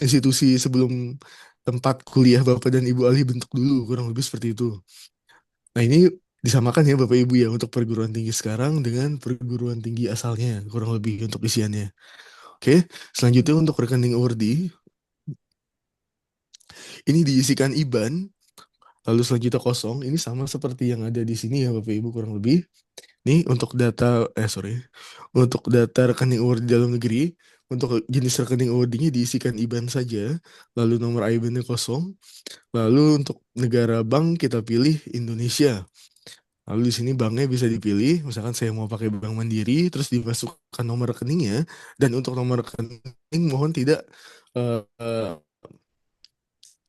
institusi sebelum tempat kuliah Bapak dan Ibu alih bentuk dulu, kurang lebih seperti itu. Nah, ini disamakan ya Bapak Ibu ya untuk perguruan tinggi sekarang dengan perguruan tinggi asalnya, kurang lebih untuk isiannya. Oke, selanjutnya untuk rekening Urdi, ini diisikan IBAN. Lalu selanjutnya kosong, ini sama seperti yang ada di sini ya Bapak Ibu kurang lebih. Nih untuk untuk data rekening URD dalam negeri, untuk jenis rekening URD-nya diisikan IBAN saja, lalu nomor IBAN-nya kosong, lalu untuk negara bank kita pilih Indonesia. Lalu di sini banknya bisa dipilih, misalkan saya mau pakai Bank Mandiri, terus dimasukkan nomor rekeningnya, dan untuk nomor rekening mohon tidak eh,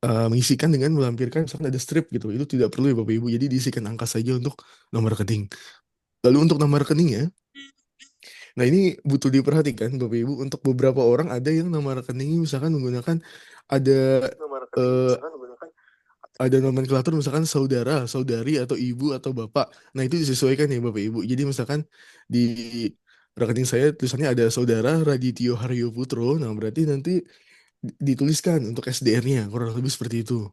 eh, mengisikan dengan melampirkan misalkan ada strip gitu. Itu tidak perlu ya Bapak Ibu. Jadi diisikan angka saja untuk nomor rekening. Lalu untuk nomor rekeningnya, nah ini butuh diperhatikan Bapak Ibu. Untuk beberapa orang ada yang nama rekeningnya misalkan menggunakan ada eh, ada nomenklatur misalkan saudara, saudari atau ibu atau bapak. Nah itu disesuaikan ya Bapak Ibu. Jadi misalkan di rekening saya tulisannya ada saudara Radityo Haryo Putro. Nah berarti nanti dituliskan untuk SDR-nya kurang lebih seperti itu.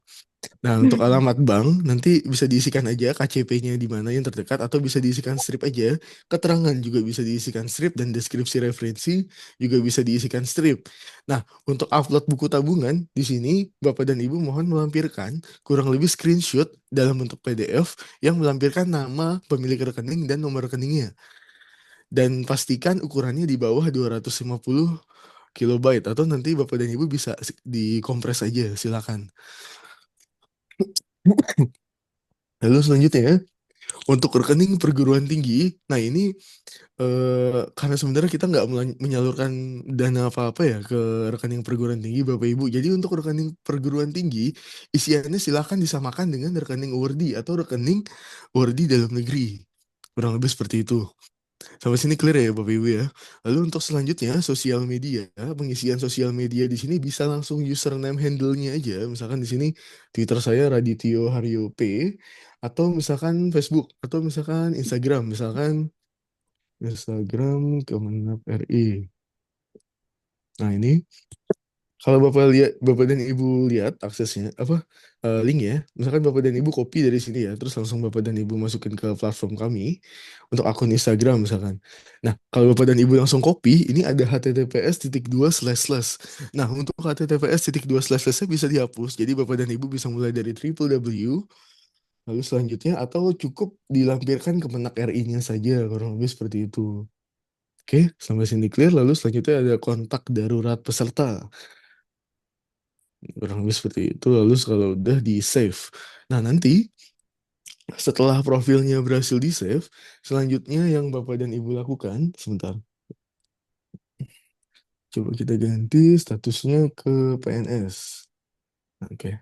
Nah, untuk alamat bank nanti bisa diisikan aja KCP-nya di mana yang terdekat atau bisa diisikan strip aja. Keterangan juga bisa diisikan strip dan deskripsi referensi juga bisa diisikan strip. Nah, untuk upload buku tabungan di sini Bapak dan Ibu mohon melampirkan kurang lebih screenshot dalam bentuk PDF yang melampirkan nama pemilik rekening dan nomor rekeningnya. Dan pastikan ukurannya di bawah 250 kilobyte atau nanti Bapak dan Ibu bisa dikompres aja, silakan. Lalu selanjutnya ya, untuk rekening perguruan tinggi, nah ini karena sebenarnya kita nggak menyalurkan dana apa-apa ya ke rekening perguruan tinggi Bapak Ibu. Jadi untuk rekening perguruan tinggi, isiannya silakan disamakan dengan rekening URDI atau rekening URDI dalam negeri. Kurang lebih seperti itu. Sampai sini clear ya Bapak Ibu ya. Lalu untuk selanjutnya sosial media, pengisian sosial media di sini bisa langsung username handle-nya aja. Misalkan di sini Twitter saya Radityo Haryo P atau misalkan Facebook atau misalkan Instagram Kemenap RI. Nah, ini kalau Bapak dan Ibu lihat aksesnya link ya. Misalkan Bapak dan Ibu copy dari sini ya, terus langsung Bapak dan Ibu masukin ke platform kami untuk akun Instagram misalkan. Nah, kalau Bapak dan Ibu langsung copy, ini ada https://. Nah, untuk https://nya bisa dihapus. Jadi Bapak dan Ibu bisa mulai dari www, lalu selanjutnya atau cukup dilampirkan ke Kemenak RI-nya saja, kurang lebih seperti itu. Oke, sampai sini clear. Lalu selanjutnya ada kontak darurat peserta. Kurang lebih seperti itu. Lalu kalau udah di save. Nah, nanti setelah profilnya berhasil di save, selanjutnya yang Bapak dan Ibu lakukan, sebentar. Coba kita ganti statusnya ke PNS. Oke.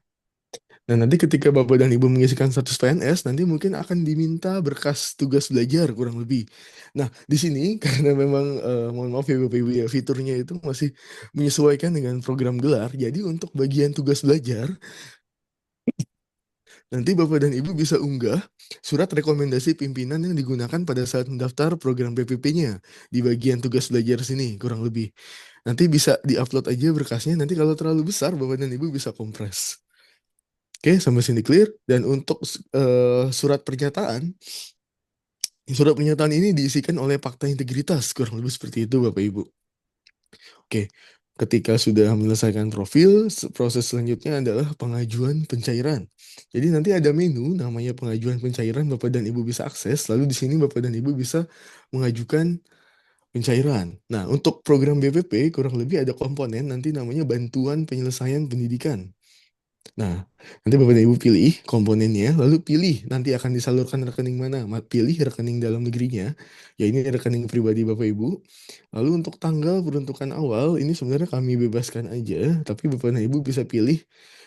Nah, nanti ketika Bapak dan Ibu mengisikan status PNS, nanti mungkin akan diminta berkas tugas belajar kurang lebih. Nah, di sini karena memang mohon maaf ya Bapak Ibu ya, fiturnya itu masih menyesuaikan dengan program gelar. Jadi untuk bagian tugas belajar, nanti Bapak dan Ibu bisa unggah surat rekomendasi pimpinan yang digunakan pada saat mendaftar program PPP-nya di bagian tugas belajar sini kurang lebih. Nanti bisa diupload aja berkasnya, nanti kalau terlalu besar Bapak dan Ibu bisa kompres. Oke, sampai sini clear. Dan untuk surat pernyataan ini diisikan oleh fakta integritas, kurang lebih seperti itu Bapak Ibu. Oke, Ketika sudah menyelesaikan profil, proses selanjutnya adalah pengajuan pencairan. Jadi nanti ada menu namanya pengajuan pencairan, Bapak dan Ibu bisa akses. Lalu di sini Bapak dan Ibu bisa mengajukan pencairan. Nah, untuk program BPP kurang lebih ada komponen nanti namanya bantuan penyelesaian pendidikan. Nah, nanti Bapak dan Ibu pilih komponennya, lalu pilih nanti akan disalurkan rekening mana. Pilih rekening dalam negerinya, ya ini rekening pribadi Bapak Ibu. Lalu untuk tanggal peruntukan awal, ini sebenarnya kami bebaskan aja, tapi Bapak dan Ibu bisa pilih,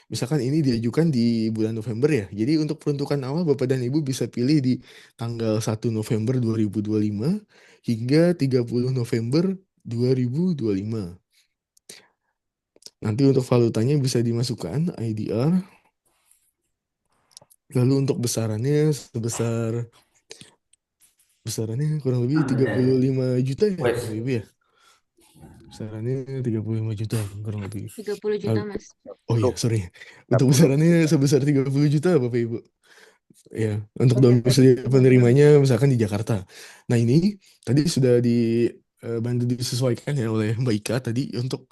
misalkan ini diajukan di bulan November ya. Jadi untuk peruntukan awal Bapak dan Ibu bisa pilih di tanggal 1 November 2025 hingga 30 November 2025. Nanti untuk valutanya bisa dimasukkan IDR. Lalu untuk besarannya kurang lebih 35 juta ya, Wes. Bapak Ibu ya. Besarannya 35 juta kurang lebih. 30 juta, Mas. Oh iya, sorry. Untuk besarannya sebesar 30 juta Bapak Ibu. Ya, untuk domisili penerimanya misalkan di Jakarta. Nah, ini tadi sudah bantu disesuaikan ya oleh Mbak Ika tadi untuk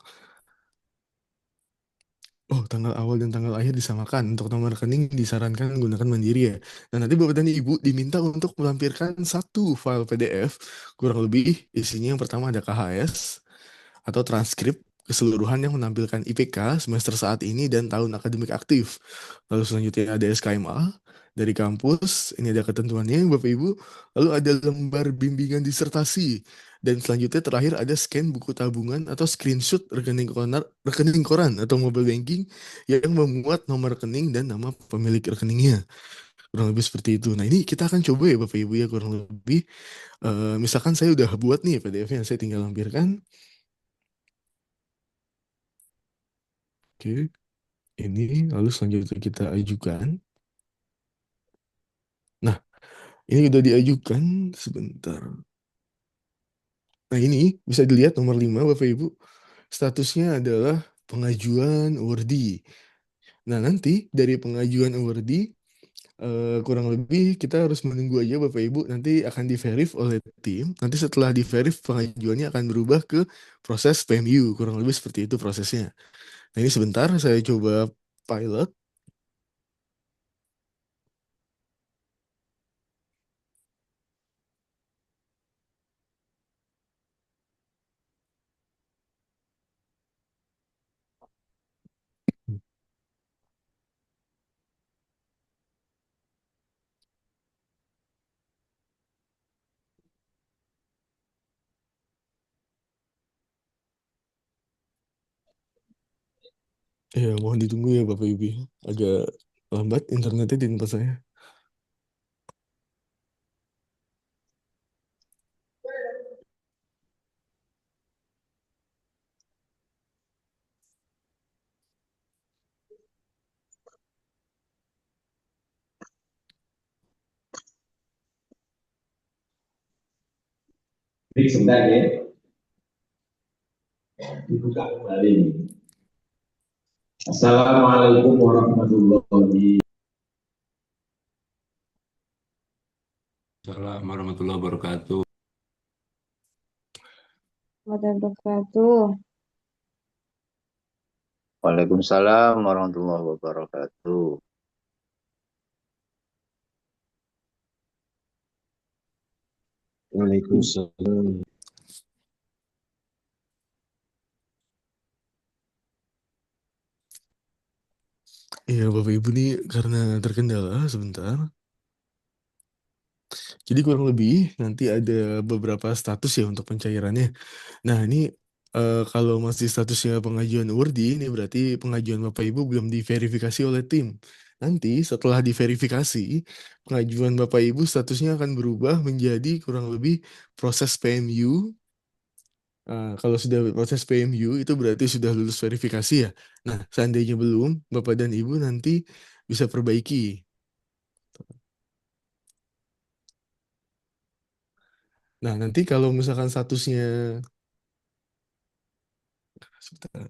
tanggal awal dan tanggal akhir disamakan. Untuk nomor rekening disarankan menggunakan Mandiri ya. Nah, nanti Bapak dan Ibu diminta untuk melampirkan satu file PDF, kurang lebih isinya yang pertama ada KHS atau transkrip keseluruhan yang menampilkan IPK semester saat ini dan tahun akademik aktif. Lalu selanjutnya ada SKMA dari kampus, ini ada ketentuannya Bapak Ibu. Lalu ada lembar bimbingan disertasi. Dan selanjutnya terakhir ada scan buku tabungan atau screenshot rekening koran atau mobile banking yang memuat nomor rekening dan nama pemilik rekeningnya. Kurang lebih seperti itu. Nah, ini kita akan coba ya Bapak Ibu ya kurang lebih. Misalkan saya udah buat nih PDF-nya, saya tinggal lampirkan. Oke, ini lalu selanjutnya kita ajukan. Nah, ini udah diajukan sebentar. Nah, ini bisa dilihat nomor 5 Bapak Ibu. Statusnya adalah pengajuan awardee. Nah, nanti dari pengajuan awardee kurang lebih kita harus menunggu aja Bapak Ibu, nanti akan di-verif oleh tim. Nanti setelah di-verif pengajuannya akan berubah ke proses PMU. Kurang lebih seperti itu prosesnya. Nah, ini sebentar saya coba pilot. Ya, mohon ditunggu ya Bapak Ibu. Agak lambat internetnya di tempat saya. Jadi sebentar ya, dibuka kembali. Assalamualaikum warahmatullahi wabarakatuh. Wabarakatuh. Waalaikumsalam warahmatullahi wabarakatuh. Waalaikumsalam. Iya Bapak Ibu nih karena terkendala sebentar. Jadi kurang lebih nanti ada beberapa status ya untuk pencairannya. Nah ini kalau masih statusnya pengajuan awardee, ini berarti pengajuan Bapak Ibu belum diverifikasi oleh tim. Nanti setelah diverifikasi, pengajuan Bapak Ibu statusnya akan berubah menjadi kurang lebih proses PMU. Kalau sudah proses PMU itu berarti sudah lulus verifikasi ya. Nah, seandainya belum, Bapak dan Ibu nanti bisa perbaiki. Nah, nanti kalau misalkan statusnya sebentar.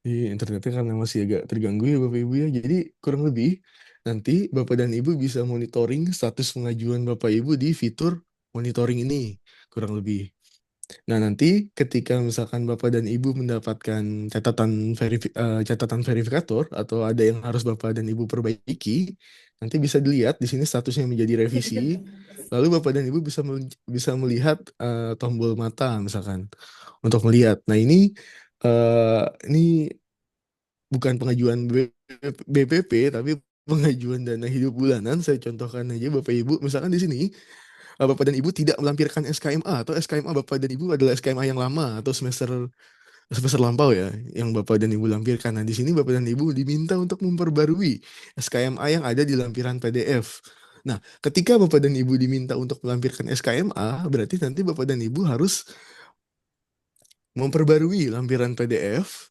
Di internetnya karena masih agak terganggu ya Bapak Ibu ya. Jadi kurang lebih nanti Bapak dan Ibu bisa monitoring status pengajuan Bapak Ibu di fitur monitoring ini, kurang lebih. Nah, nanti ketika misalkan Bapak dan Ibu mendapatkan catatan verifikator atau ada yang harus Bapak dan Ibu perbaiki, nanti bisa dilihat di sini statusnya menjadi revisi. Lalu Bapak dan Ibu bisa melihat tombol mata misalkan untuk melihat. Nah, ini bukan pengajuan BPP tapi pengajuan dana hidup bulanan. Saya contohkan aja Bapak Ibu, misalkan di sini Bapak dan Ibu tidak melampirkan SKMA atau SKMA Bapak dan Ibu adalah SKMA yang lama atau semester semester lampau ya yang Bapak dan Ibu lampirkan. Nah, di sini Bapak dan Ibu diminta untuk memperbarui SKMA yang ada di lampiran PDF. Nah, ketika Bapak dan Ibu diminta untuk melampirkan SKMA, berarti nanti Bapak dan Ibu harus memperbarui lampiran PDF.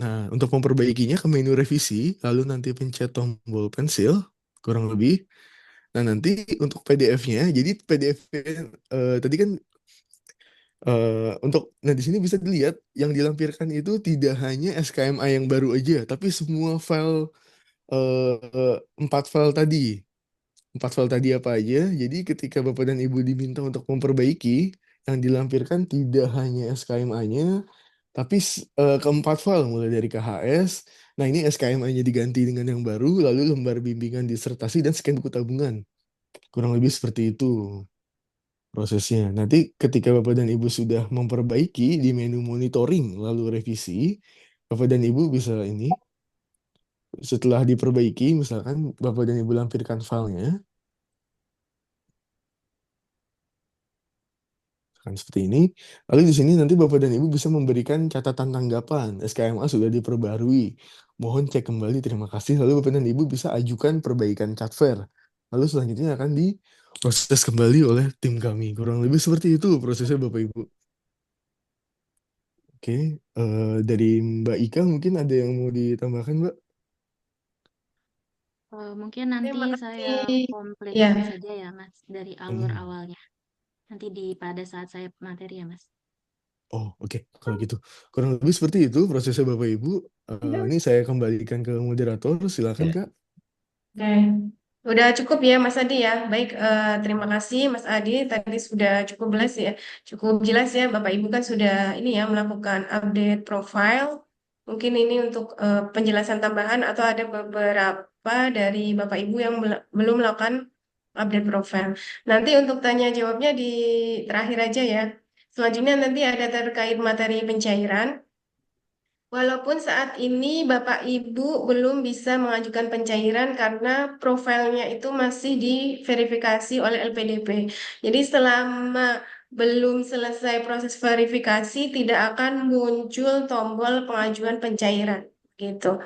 Nah, untuk memperbaikinya ke menu revisi, lalu nanti pencet tombol pensil, kurang lebih. Nah, nanti untuk PDF-nya, jadi PDF tadi kan nah di sini bisa dilihat yang dilampirkan itu tidak hanya SKMA yang baru aja, tapi semua file 4 file tadi. 4 file tadi apa aja? Jadi ketika Bapak dan Ibu diminta untuk memperbaiki, yang dilampirkan tidak hanya SKMA-nya, tapi keempat file mulai dari KHS. Nah, ini SKMA-nya diganti dengan yang baru, lalu lembar bimbingan disertasi dan scan buku tabungan. Kurang lebih seperti itu prosesnya. Nanti ketika Bapak dan Ibu sudah memperbaiki di menu monitoring lalu revisi, Bapak dan Ibu bisa ini setelah diperbaiki, misalkan Bapak dan Ibu lampirkan filenya, kan seperti ini. Lalu di sini nanti Bapak dan Ibu bisa memberikan catatan tanggapan. SKMA sudah diperbarui. Mohon cek kembali, terima kasih. Lalu Bapak dan Ibu bisa ajukan perbaikan ChatFair. Lalu selanjutnya akan diproses kembali oleh tim kami. Kurang lebih seperti itu prosesnya Bapak Ibu. Oke, dari Mbak Ika mungkin ada yang mau ditambahkan, Mbak? Mungkin nanti Terima saya kasih. kompletkan Ya, saja ya, Mas, dari alur Hmm. awalnya. Nanti pada saat saya materi ya, Mas. Oh, oke. Kalau gitu. Kurang lebih seperti itu prosesnya Bapak Ibu. Ini saya kembalikan ke moderator. Silakan, Kak. oke. Udah cukup ya Mas Adi ya. Baik, terima kasih Mas Adi. Tadi sudah cukup jelas ya. Cukup jelas ya Bapak Ibu kan sudah ini ya melakukan update profile. Mungkin ini untuk penjelasan tambahan atau ada beberapa dari Bapak Ibu yang belum melakukan update profile. Nanti untuk tanya jawabnya di terakhir aja ya. Selanjutnya nanti ada terkait materi pencairan. Walaupun saat ini Bapak Ibu belum bisa mengajukan pencairan karena profilnya itu masih diverifikasi oleh LPDP. Jadi selama belum selesai proses verifikasi tidak akan muncul tombol pengajuan pencairan gitu.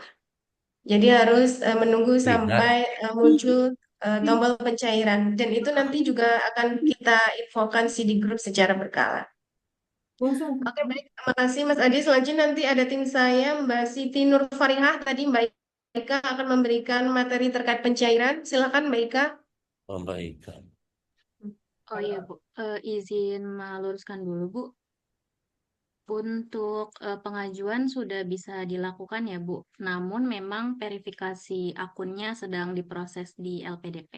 Jadi harus menunggu sampai muncul tombol pencairan dan itu nanti juga akan kita infokan di grup secara berkala. Oke, baik. Terima kasih, Mas Adi. Selanjutnya nanti ada tim saya, Mbak Siti Nur Farihah. Tadi Mbak Ika akan memberikan materi terkait pencairan. Silakan, Mbak Ika. Oh, baik. Oh iya, Bu. Izin meluruskan dulu, Bu. Untuk pengajuan sudah bisa dilakukan ya, Bu. Namun memang verifikasi akunnya sedang diproses di LPDP.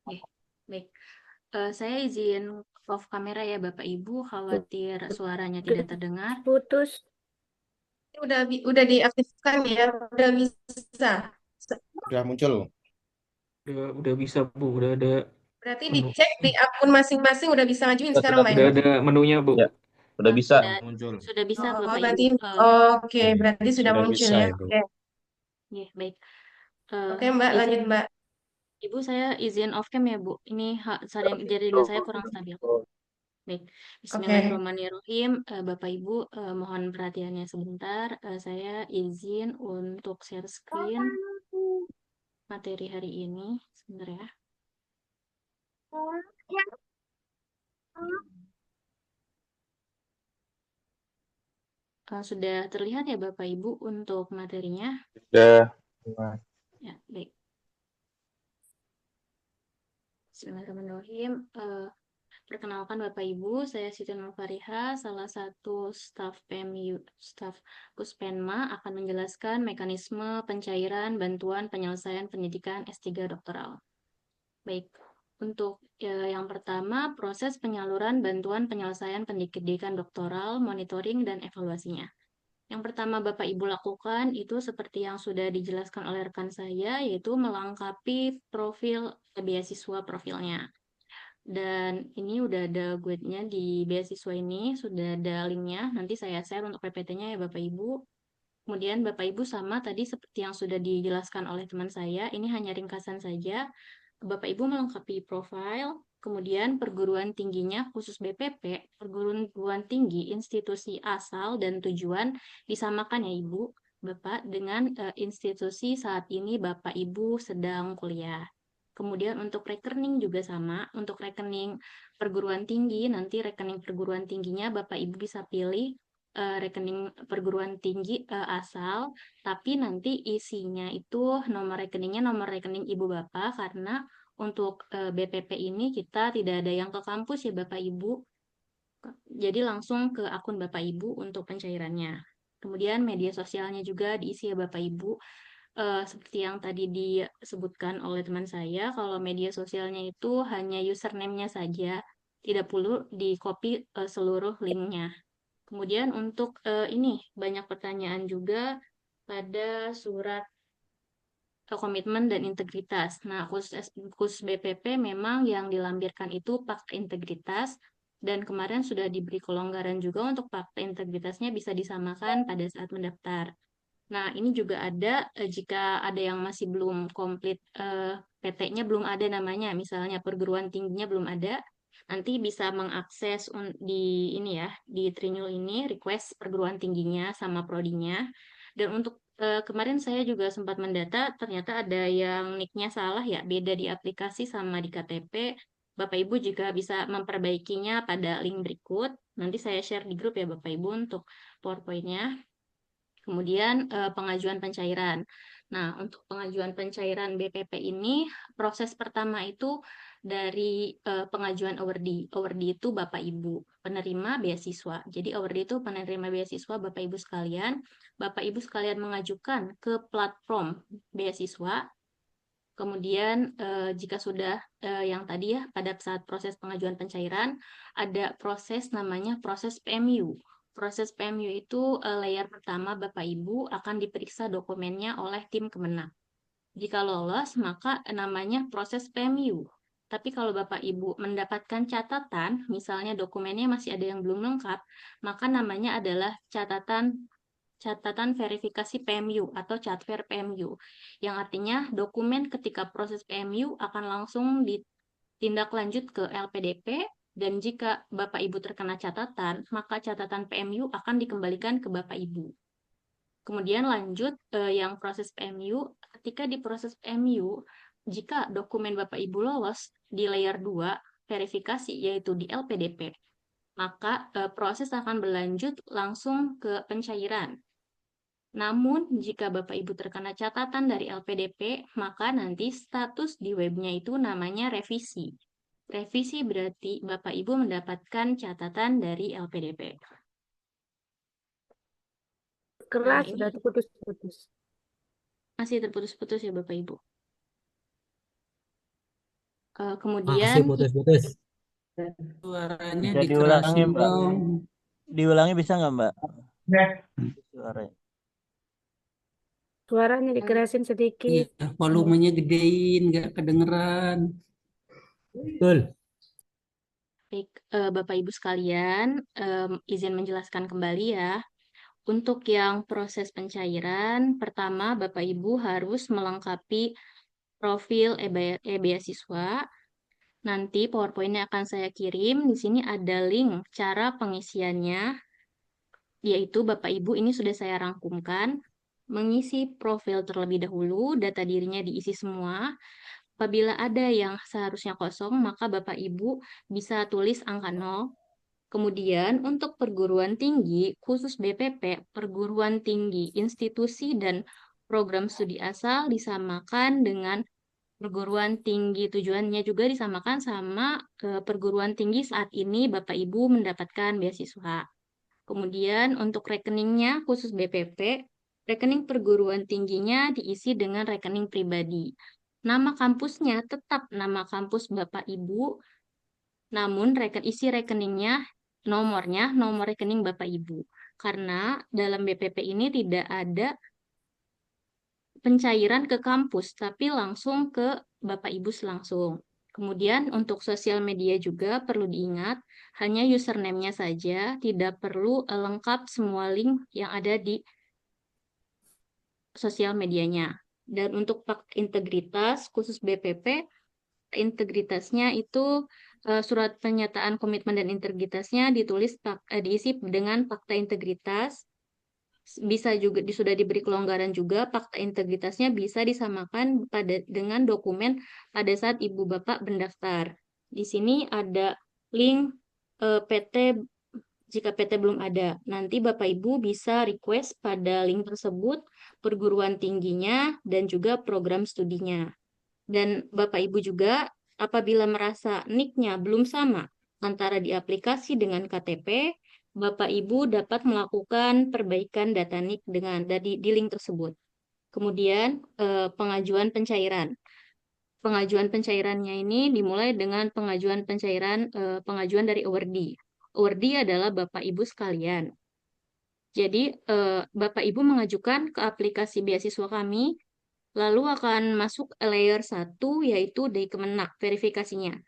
Oke, baik. Saya izin off kamera ya, Bapak Ibu. Khawatir suaranya tidak terdengar. Putus. Udah diaktifkan ya, udah bisa. Udah muncul. Udah bisa Bu, udah ada Berarti menu. dicek di akun masing-masing udah bisa ngajuin sekarang, Mbak Udah ya? ada menunya Bu. Ya, udah bisa. muncul. Sudah bisa Oh, Bapak berarti Ibu. oke, berarti sudah Sudah muncul bisa ya. itu. Oke, Ya, baik. oke Mbak, Izin lanjut Mbak. Ibu, saya izin off cam ya, Bu. Ini jaringan saya kurang stabil. Baik, Oke. Bismillahirrahmanirrahim. Bapak Ibu, mohon perhatiannya sebentar. Saya izin untuk share screen materi hari ini. Sebentar ya. Sudah terlihat ya Bapak Ibu untuk materinya? Udah. Ya, baik. Bismillahirrahmanirrahim. Perkenalkan Bapak Ibu, saya Siti Nurfariha, salah satu staf Puspenma akan menjelaskan mekanisme pencairan bantuan penyelesaian pendidikan S3 doktoral. Baik, untuk yang pertama, proses penyaluran bantuan penyelesaian pendidikan doktoral, monitoring, dan evaluasinya. Yang pertama Bapak Ibu lakukan itu seperti yang sudah dijelaskan oleh rekan saya, yaitu melengkapi profil beasiswa profilnya. Dan ini udah ada guide-nya di beasiswa ini, sudah ada linknya, nanti saya share untuk PPT-nya ya Bapak Ibu. Kemudian Bapak Ibu sama tadi seperti yang sudah dijelaskan oleh teman saya, ini hanya ringkasan saja. Bapak Ibu melengkapi profil, kemudian perguruan tingginya khusus BPP, perguruan tinggi institusi asal dan tujuan disamakan ya Ibu, Bapak, dengan institusi saat ini Bapak Ibu sedang kuliah. Kemudian untuk rekening juga sama, untuk rekening perguruan tinggi, nanti rekening perguruan tingginya Bapak Ibu bisa pilih rekening perguruan tinggi asal, tapi nanti isinya itu nomor rekeningnya nomor rekening Ibu Bapak, karena untuk BPP ini kita tidak ada yang ke kampus ya Bapak Ibu, jadi langsung ke akun Bapak Ibu untuk pencairannya. Kemudian media sosialnya juga diisi ya Bapak Ibu. Seperti yang tadi disebutkan oleh teman saya, kalau media sosialnya itu hanya username-nya saja, tidak perlu di-copy seluruh linknya. Kemudian untuk ini, banyak pertanyaan juga pada surat komitmen dan integritas. Nah, khusus BPP memang yang dilampirkan itu fakta integritas, dan kemarin sudah diberi kelonggaran juga untuk fakta integritasnya bisa disamakan pada saat mendaftar. Nah, ini juga ada jika ada yang masih belum komplit PT-nya belum ada namanya, misalnya perguruan tingginya belum ada, nanti bisa mengakses di ini ya, di Trinul ini request perguruan tingginya sama prodinya. Dan untuk kemarin saya juga sempat mendata, ternyata ada yang nick-nya salah ya, beda di aplikasi sama di KTP. Bapak Ibu juga bisa memperbaikinya pada link berikut. Nanti saya share di grup ya Bapak Ibu untuk PowerPoint-nya. Kemudian pengajuan pencairan. Nah, untuk pengajuan pencairan BPP ini, proses pertama itu dari pengajuan awardee. Awardee itu Bapak Ibu, penerima beasiswa. Jadi awardee itu penerima beasiswa Bapak Ibu sekalian. Bapak Ibu sekalian mengajukan ke platform beasiswa. Kemudian jika sudah yang tadi ya, pada saat proses pengajuan pencairan, ada proses namanya proses PMU. Proses PMU itu layer pertama Bapak Ibu akan diperiksa dokumennya oleh tim Kemenang. Jika lolos, maka namanya proses PMU. Tapi kalau Bapak Ibu mendapatkan catatan, misalnya dokumennya masih ada yang belum lengkap, maka namanya adalah catatan verifikasi PMU atau catver PMU, yang artinya dokumen ketika proses PMU akan langsung ditindaklanjut ke LPDP, dan jika Bapak Ibu terkena catatan, maka catatan PMU akan dikembalikan ke Bapak Ibu. Kemudian lanjut yang proses PMU, ketika di proses PMU, jika dokumen Bapak Ibu lolos di layer 2 verifikasi, yaitu di LPDP, maka proses akan berlanjut langsung ke pencairan. Namun, jika Bapak Ibu terkena catatan dari LPDP, maka nanti status di webnya itu namanya revisi. Revisi berarti Bapak Ibu mendapatkan catatan dari LPDP. Keras, ini sudah terputus-putus. masih terputus-putus ya Bapak Ibu. Masih Kemudian, putus-putus. Suaranya Bisa diulangi, dikerasin Mbak. dong. Diulangi bisa nggak, Mbak? Suaranya. Suaranya dikerasin sedikit. Iya, volumenya gedein, nggak kedengeran. Betul. baik, Bapak Ibu sekalian, izin menjelaskan kembali ya. Untuk yang proses pencairan, pertama Bapak Ibu harus melengkapi profil e-beasiswa. Nanti PowerPoint-nya akan saya kirim. Di sini ada link cara pengisiannya, yaitu Bapak Ibu ini sudah saya rangkumkan. Mengisi profil terlebih dahulu, data dirinya diisi semua. Apabila ada yang seharusnya kosong, maka Bapak Ibu bisa tulis angka 0. Kemudian untuk perguruan tinggi, khusus BPP, perguruan tinggi, institusi, dan program studi asal disamakan dengan perguruan tinggi tujuannya juga disamakan sama perguruan tinggi saat ini Bapak Ibu mendapatkan beasiswa. Kemudian untuk rekeningnya khusus BPP, rekening perguruan tingginya diisi dengan rekening pribadi. Nama kampusnya tetap nama kampus Bapak Ibu, namun isi rekeningnya, nomor rekening Bapak Ibu. Karena dalam BPP ini tidak ada pencairan ke kampus, tapi langsung ke Bapak Ibu langsung. Kemudian untuk sosial media juga perlu diingat, hanya username-nya saja, tidak perlu lengkap semua link yang ada di sosial medianya. Dan untuk fakta integritas, khusus BPP, integritasnya itu surat pernyataan komitmen dan integritasnya diisi dengan fakta integritas. Bisa juga sudah diberi kelonggaran juga, fakta integritasnya bisa disamakan dengan dokumen pada saat Ibu Bapak mendaftar. Di sini ada link PT, jika PT belum ada. Nanti Bapak Ibu bisa request pada link tersebut perguruan tingginya dan juga program studinya. Dan Bapak Ibu juga apabila merasa NIK-nya belum sama antara di aplikasi dengan KTP, Bapak Ibu dapat melakukan perbaikan data NIK di link tersebut. Kemudian pengajuan pencairan. Pengajuan pencairannya ini dimulai dengan pengajuan dari awardee. Awardee adalah Bapak Ibu sekalian. Jadi Bapak Ibu mengajukan ke aplikasi beasiswa kami, lalu akan masuk layer 1 yaitu dari Kemenak verifikasinya.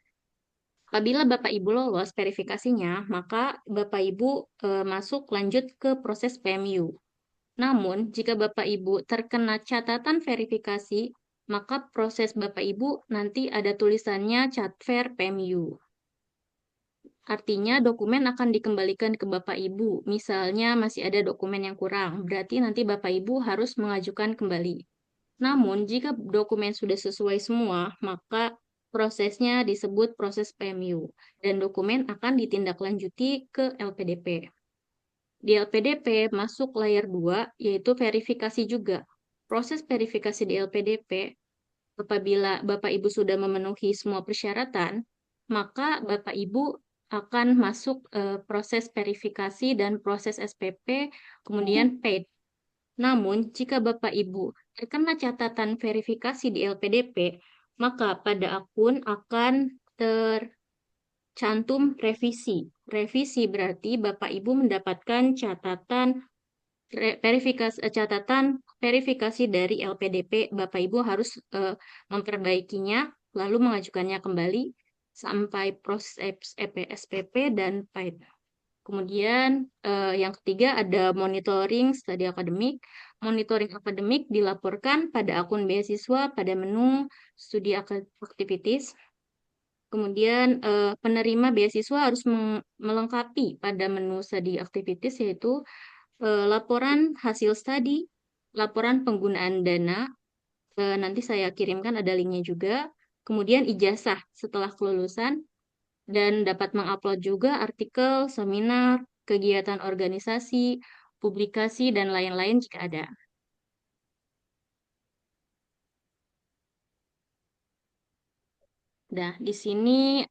Apabila Bapak Ibu lolos verifikasinya, maka Bapak Ibu masuk lanjut ke proses PMU. Namun, jika Bapak Ibu terkena catatan verifikasi, maka proses Bapak Ibu nanti ada tulisannya CatVer PMU. Artinya dokumen akan dikembalikan ke Bapak Ibu. Misalnya masih ada dokumen yang kurang, berarti nanti Bapak Ibu harus mengajukan kembali. Namun, jika dokumen sudah sesuai semua, maka prosesnya disebut proses PMU, dan dokumen akan ditindaklanjuti ke LPDP. Di LPDP masuk layer 2, yaitu verifikasi juga. Proses verifikasi di LPDP, apabila Bapak Ibu sudah memenuhi semua persyaratan, maka Bapak Ibu akan masuk proses verifikasi dan proses SPP, kemudian paid. Namun, jika Bapak Ibu terkena catatan verifikasi di LPDP, maka pada akun akan tercantum revisi. Revisi berarti Bapak Ibu mendapatkan catatan verifikasi dari LPDP. Bapak Ibu harus memperbaikinya, lalu mengajukannya kembali sampai proses SPP dan PAID. Kemudian yang ketiga ada monitoring studi akademik. Monitoring akademik dilaporkan pada akun beasiswa pada menu studi activities. Kemudian penerima beasiswa harus melengkapi pada menu studi activities yaitu laporan hasil studi, laporan penggunaan dana. Nanti saya kirimkan ada linknya juga. Kemudian ijazah setelah kelulusan. Dan dapat mengupload juga artikel, seminar, kegiatan organisasi, publikasi, dan lain-lain jika ada. Nah, di sini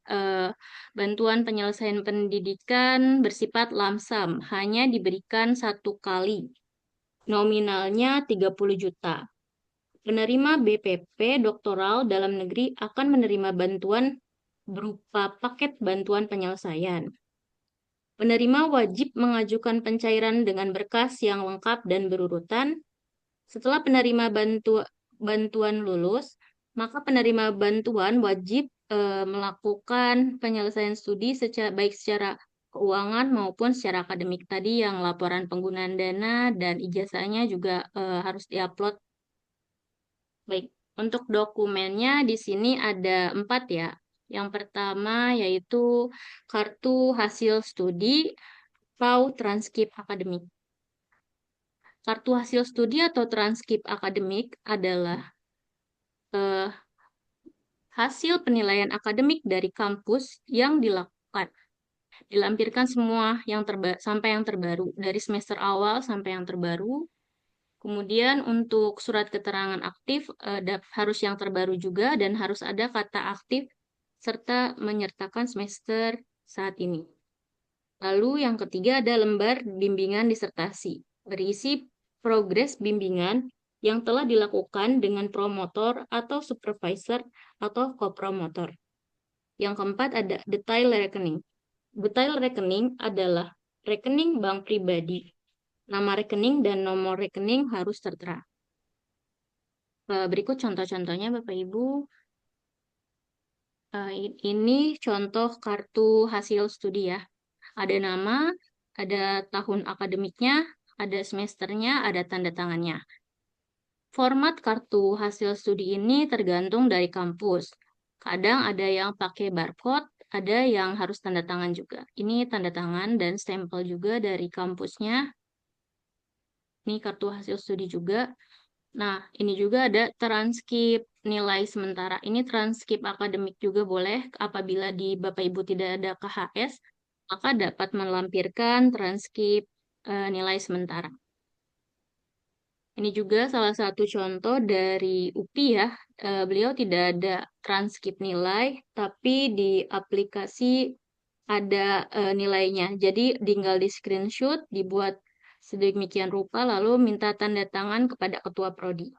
bantuan penyelesaian pendidikan bersifat lamsam, hanya diberikan 1 kali. Nominalnya 30 juta. Penerima BPP doktoral dalam negeri akan menerima bantuan berupa paket bantuan penyelesaian. Penerima wajib mengajukan pencairan dengan berkas yang lengkap dan berurutan. Setelah penerima bantuan lulus, maka penerima bantuan wajib melakukan penyelesaian studi baik secara keuangan maupun secara akademik tadi yang laporan penggunaan dana dan ijazahnya juga harus diupload. Baik, untuk dokumennya di sini ada 4 ya. Yang pertama yaitu kartu hasil studi atau transkrip akademik. Kartu hasil studi atau transkrip akademik adalah hasil penilaian akademik dari kampus yang dilakukan. Dilampirkan semua sampai yang terbaru, dari semester awal sampai yang terbaru. Kemudian untuk surat keterangan aktif harus yang terbaru juga dan harus ada kata aktif serta menyertakan semester saat ini. Lalu yang ketiga ada lembar bimbingan disertasi, berisi progres bimbingan yang telah dilakukan dengan promotor atau supervisor atau kopromotor. Yang keempat ada detail rekening. Detail rekening adalah rekening bank pribadi. Nama rekening dan nomor rekening harus tertera. Berikut contoh-contohnya Bapak Ibu. Ini contoh kartu hasil studi ya. Ada nama, ada tahun akademiknya, ada semesternya, ada tanda tangannya. Format kartu hasil studi ini tergantung dari kampus. Kadang ada yang pakai barcode, ada yang harus tanda tangan juga. Ini tanda tangan dan stempel juga dari kampusnya. Ini kartu hasil studi juga. Nah, ini juga ada transkrip nilai sementara. Ini transkrip akademik juga boleh apabila di Bapak Ibu tidak ada KHS, maka dapat melampirkan transkrip nilai sementara. Ini juga salah satu contoh dari UPI ya. Beliau tidak ada transkrip nilai, tapi di aplikasi ada nilainya. Jadi tinggal di screenshot, dibuat sedemikian rupa, lalu minta tanda tangan kepada Ketua Prodi.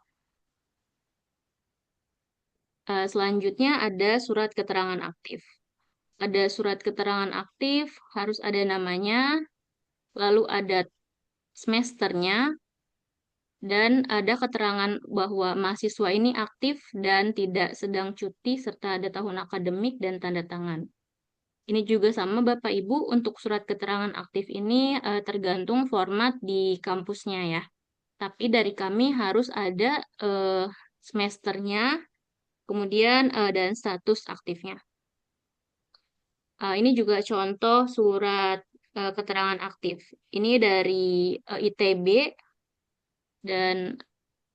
Selanjutnya ada surat keterangan aktif. Ada surat keterangan aktif, harus ada namanya, lalu ada semesternya, dan ada keterangan bahwa mahasiswa ini aktif dan tidak sedang cuti, serta ada tahun akademik dan tanda tangan. Ini juga sama Bapak Ibu, untuk surat keterangan aktif ini tergantung format di kampusnya ya. Tapi dari kami harus ada semesternya, kemudian dan status aktifnya. Ini juga contoh surat keterangan aktif. Ini dari ITB dan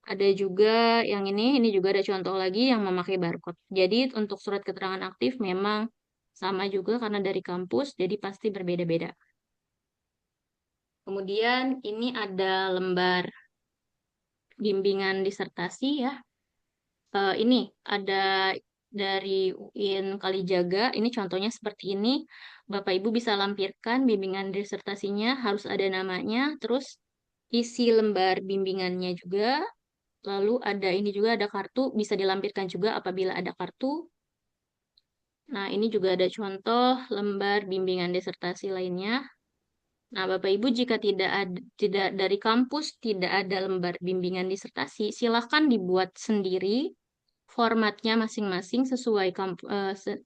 ada juga yang ini juga ada contoh lagi yang memakai barcode. Jadi untuk surat keterangan aktif memang sama juga karena dari kampus, jadi pasti berbeda-beda. Kemudian ini ada lembar bimbingan disertasi ya. Ini ada dari UIN Kalijaga, ini contohnya seperti ini. Bapak Ibu bisa lampirkan bimbingan disertasinya, harus ada namanya, terus isi lembar bimbingannya juga, lalu ada ini juga ada kartu, bisa dilampirkan juga apabila ada kartu. Nah, ini juga ada contoh lembar bimbingan disertasi lainnya. Nah, Bapak Ibu jika tidak dari kampus tidak ada lembar bimbingan disertasi, silakan dibuat sendiri. Formatnya masing-masing sesuai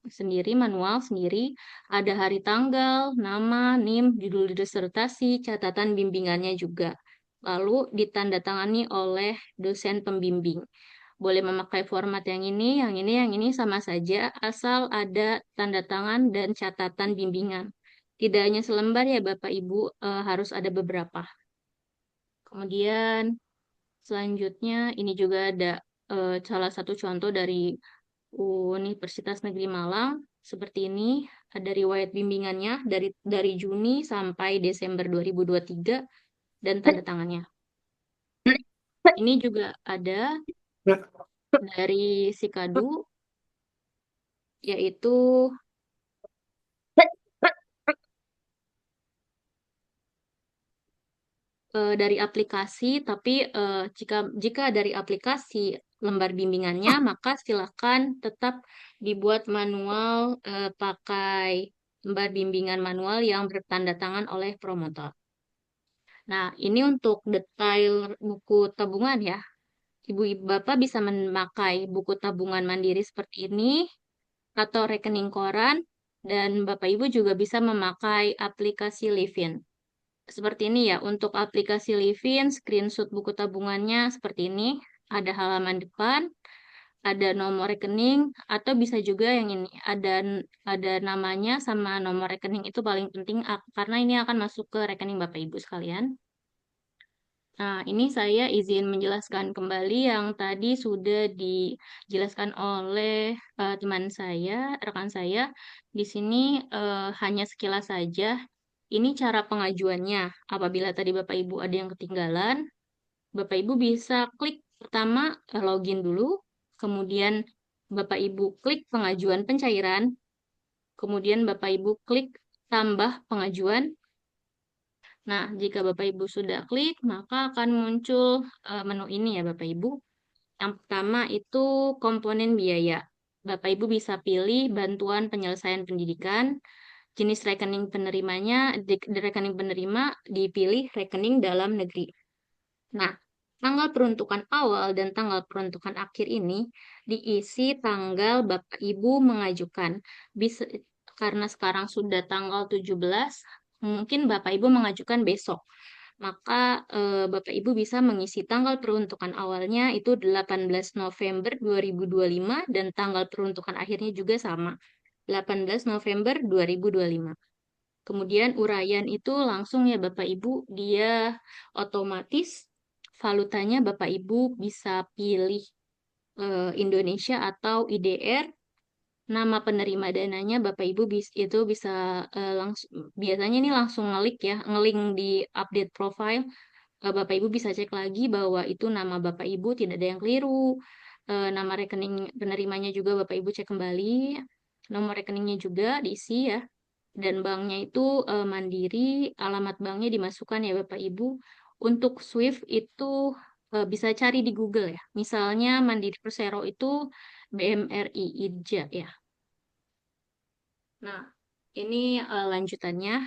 sendiri, manual sendiri. Ada hari tanggal, nama, NIM, judul disertasi, catatan bimbingannya juga. Lalu ditandatangani oleh dosen pembimbing. Boleh memakai format yang ini sama saja, asal ada tanda tangan dan catatan bimbingan. Tidak hanya selembar ya Bapak Ibu, harus ada beberapa. Kemudian selanjutnya ini juga ada salah satu contoh dari Universitas Negeri Malang seperti ini, ada riwayat bimbingannya dari Juni sampai Desember 2023 dan tanda tangannya. Ini juga ada dari Sikadu, yaitu dari aplikasi, tapi jika dari aplikasi lembar bimbingannya, maka silakan tetap dibuat manual pakai lembar bimbingan manual yang bertanda tangan oleh promotor. Nah, ini untuk detail buku tabungan ya. Ibu Bapak bisa memakai buku tabungan mandiri seperti ini, atau rekening koran, dan Bapak Ibu juga bisa memakai aplikasi Livin. Seperti ini ya, untuk aplikasi Livin, screenshot buku tabungannya seperti ini. Ada halaman depan, ada nomor rekening, atau bisa juga yang ini, ada namanya sama nomor rekening, itu paling penting karena ini akan masuk ke rekening Bapak Ibu sekalian. Nah, ini saya izin menjelaskan kembali yang tadi sudah dijelaskan oleh teman saya, rekan saya. Di sini hanya sekilas saja. Ini cara pengajuannya. Apabila tadi Bapak Ibu ada yang ketinggalan, Bapak Ibu bisa klik pertama login dulu, kemudian Bapak Ibu klik pengajuan pencairan, kemudian Bapak Ibu klik tambah pengajuan. Nah, jika Bapak Ibu sudah klik, maka akan muncul menu ini ya Bapak Ibu. Yang pertama itu komponen biaya. Bapak Ibu bisa pilih bantuan penyelesaian pendidikan, jenis rekening penerimanya, di rekening penerima dipilih rekening dalam negeri. Nah, tanggal peruntukan awal dan tanggal peruntukan akhir ini diisi tanggal Bapak Ibu mengajukan. Bisa karena sekarang sudah tanggal 17, mungkin Bapak Ibu mengajukan besok. Maka Bapak Ibu bisa mengisi tanggal peruntukan awalnya itu 18 November 2025 dan tanggal peruntukan akhirnya juga sama, 18 November 2025. Kemudian uraian itu langsung ya Bapak Ibu, dia otomatis valutanya Bapak Ibu bisa pilih Indonesia atau IDR. Nama penerima dananya Bapak Ibu itu bisa langsung, biasanya ini langsung ngelik ya, ngelink di update profile. Bapak Ibu bisa cek lagi bahwa itu nama Bapak Ibu tidak ada yang keliru. Nama rekening penerimanya juga Bapak Ibu cek kembali. Nomor rekeningnya juga diisi ya. Dan banknya itu Mandiri, alamat banknya dimasukkan ya Bapak Ibu. Untuk SWIFT itu bisa cari di Google ya. Misalnya Mandiri Persero itu BMRI IDJA ya. Nah, ini lanjutannya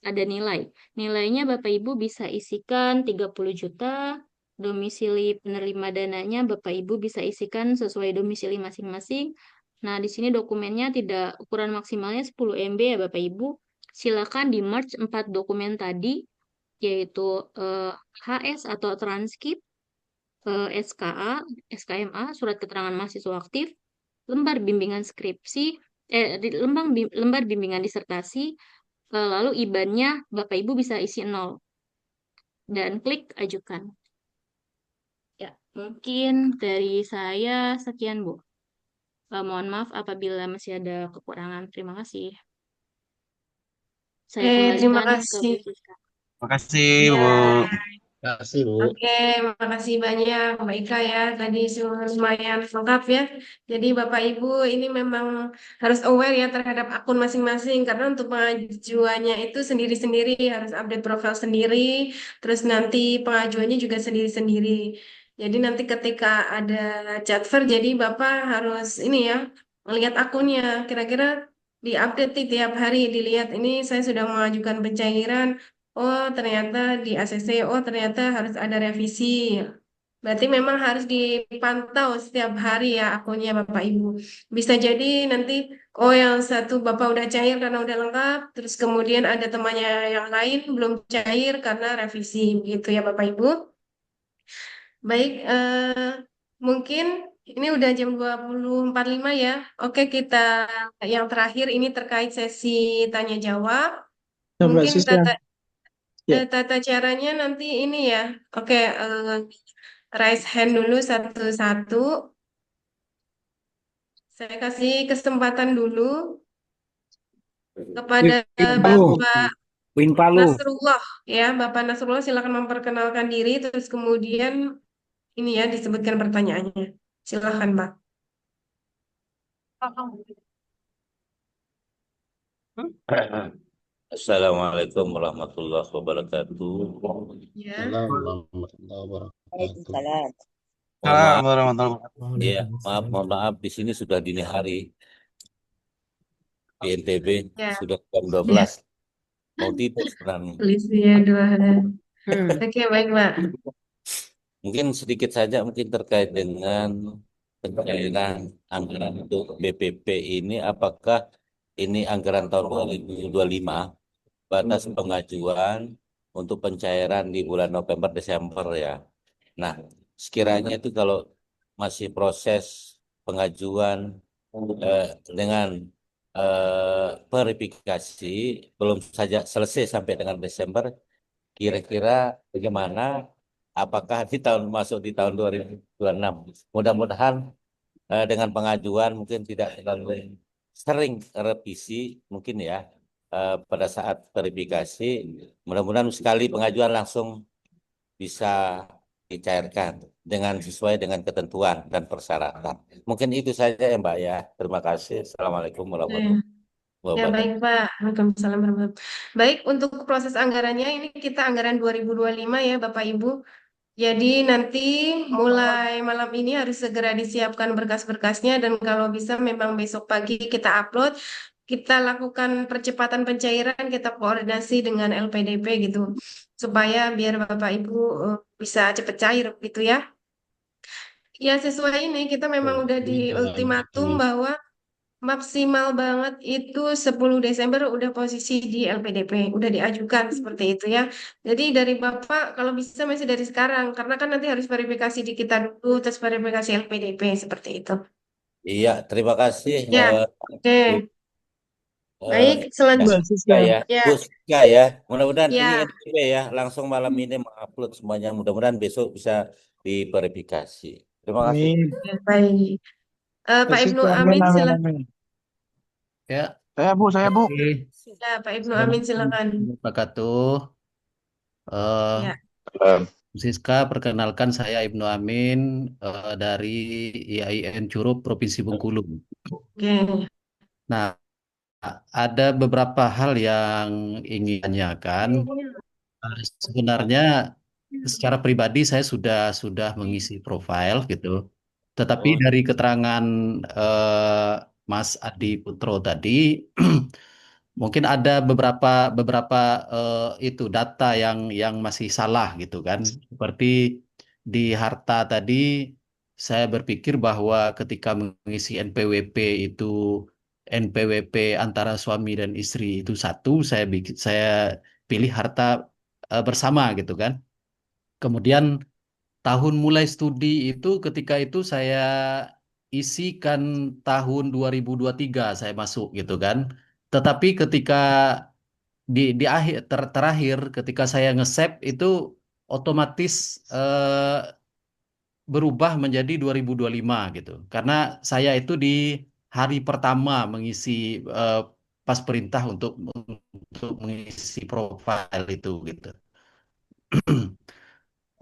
ada nilai. Nilainya Bapak Ibu bisa isikan 30 juta, domisili penerima dananya Bapak Ibu bisa isikan sesuai domisili masing-masing. Nah, di sini dokumennya tidak ukuran maksimalnya 10 MB ya Bapak Ibu. Silakan di merge 4 dokumen tadi, yaitu HS atau transkrip, SKA, SKMA, surat keterangan mahasiswa aktif, lembar bimbingan skripsi, lembar bimbingan disertasi, lalu IBAN-nya Bapak Ibu bisa isi 0 dan klik ajukan. Ya, mungkin dari saya sekian Bu. Mohon maaf apabila masih ada kekurangan. Terima kasih. Saya Terima kembalikan ke kasih. Bu Siska. Terima kasih, Ya. Bu. Terima kasih, Bu. Oke, makasih banyak Mbak Ika ya. Tadi lumayan lengkap ya. Jadi Bapak Ibu ini memang harus aware ya terhadap akun masing-masing. Karena untuk pengajuannya itu sendiri-sendiri, harus update profil sendiri. Terus nanti pengajuannya juga sendiri-sendiri. Jadi nanti ketika ada chatver, jadi Bapak harus ini ya, melihat akunnya. Kira-kira diupdate tiap hari, dilihat ini saya sudah mengajukan pencairan. Oh, ternyata di ACC, oh ternyata harus ada revisi. Berarti memang harus dipantau setiap hari ya akunnya Bapak Ibu. Bisa jadi nanti, oh yang satu Bapak udah cair karena udah lengkap, terus kemudian ada temannya yang lain belum cair karena revisi. Begitu ya Bapak Ibu. Baik, mungkin ini udah jam 20.45 ya. Oke, kita yang terakhir ini terkait sesi tanya jawab. Mbak Mungkin Siska. Ya. tata caranya nanti ini ya. Oke, raise hand dulu satu-satu. Saya kasih kesempatan dulu kepada Bapak Win Palu. Nasrullah ya. Bapak Nasrullah silakan memperkenalkan diri terus kemudian ini ya disebutkan pertanyaannya. Silakan, Pak. Assalamualaikum warahmatullahi wabarakatuh. Ya. Waalaikumsalam Mohon maaf, warahmatullahi wabarakatuh. ya, mohon maaf di sini sudah dini hari di NTB Ya. sudah jam 12. Mau tidur sebenarnya. Selisihnya 2 hari. Oke, baik, Pak. Mungkin sedikit saja mungkin terkait dengan pencairan anggaran untuk BPP ini, apakah ini anggaran tahun 2025 batas pengajuan untuk pencairan di bulan November Desember ya. Nah, sekiranya itu kalau masih proses pengajuan dengan verifikasi belum saja selesai sampai dengan Desember, kira-kira bagaimana? Apakah di tahun masuk di tahun 2026? Mudah-mudahan dengan pengajuan mungkin tidak terlalu sering revisi mungkin ya pada saat verifikasi. Mudah-mudahan sekali pengajuan langsung bisa dicairkan dengan sesuai dengan ketentuan dan persyaratan. Mungkin itu saja ya Mbak ya. Terima kasih. Assalamualaikum warahmatullahi Ya, wabarakatuh. baik Pak. Waalaikumsalam warahmatullahi wabarakatuh. Baik, untuk proses anggarannya ini kita anggaran 2025 ya Bapak Ibu. Jadi nanti mulai malam ini harus segera disiapkan berkas-berkasnya dan kalau bisa memang besok pagi kita upload, kita lakukan percepatan pencairan, kita koordinasi dengan LPDP gitu, supaya biar Bapak Ibu bisa cepat cair gitu ya. Ya sesuai ini kita memang udah di ultimatum bahwa maksimal banget itu 10 Desember udah posisi di LPDP, udah diajukan seperti itu ya. Jadi dari Bapak kalau bisa masih dari sekarang, karena kan nanti harus verifikasi di kita dulu, terus verifikasi LPDP seperti itu. Iya, terima kasih Ya, oke. Baik, Bu selanjutnya. ya, Ya, Bu Siska ya. Mudah-mudahan ini ya, NTP ya, langsung malam ini mengupload semuanya. Mudah-mudahan besok bisa diverifikasi. Terima kasih. Amin. ya, baik. Pak Ibnu Amin, Amin amin, silakan. amin. Ya, Saya Bu. oke. Ya, Pak Ibnu Amin silakan. Assalamualaikum warahmatullahi wabarakatuh. Ya, Bu Siska, perkenalkan saya Ibnu Amin dari IAIN Curup Provinsi Bengkulu. oke. Nah, ada beberapa hal yang ingin tanyakan. Sebenarnya secara pribadi saya sudah mengisi profil gitu. Tetapi dari keterangan Mas Adi Putro tadi mungkin ada beberapa itu data yang masih salah gitu kan. Seperti di harta tadi saya berpikir bahwa ketika mengisi NPWP itu NPWP antara suami dan istri itu satu, saya pilih harta bersama gitu kan. Kemudian tahun mulai studi itu ketika itu saya isikan tahun 2023 saya masuk gitu kan. Tetapi ketika di akhir terakhir ketika saya nge-save itu otomatis berubah menjadi 2025 gitu. Karena saya itu di hari pertama mengisi eh, pas perintah untuk mengisi profil itu gitu.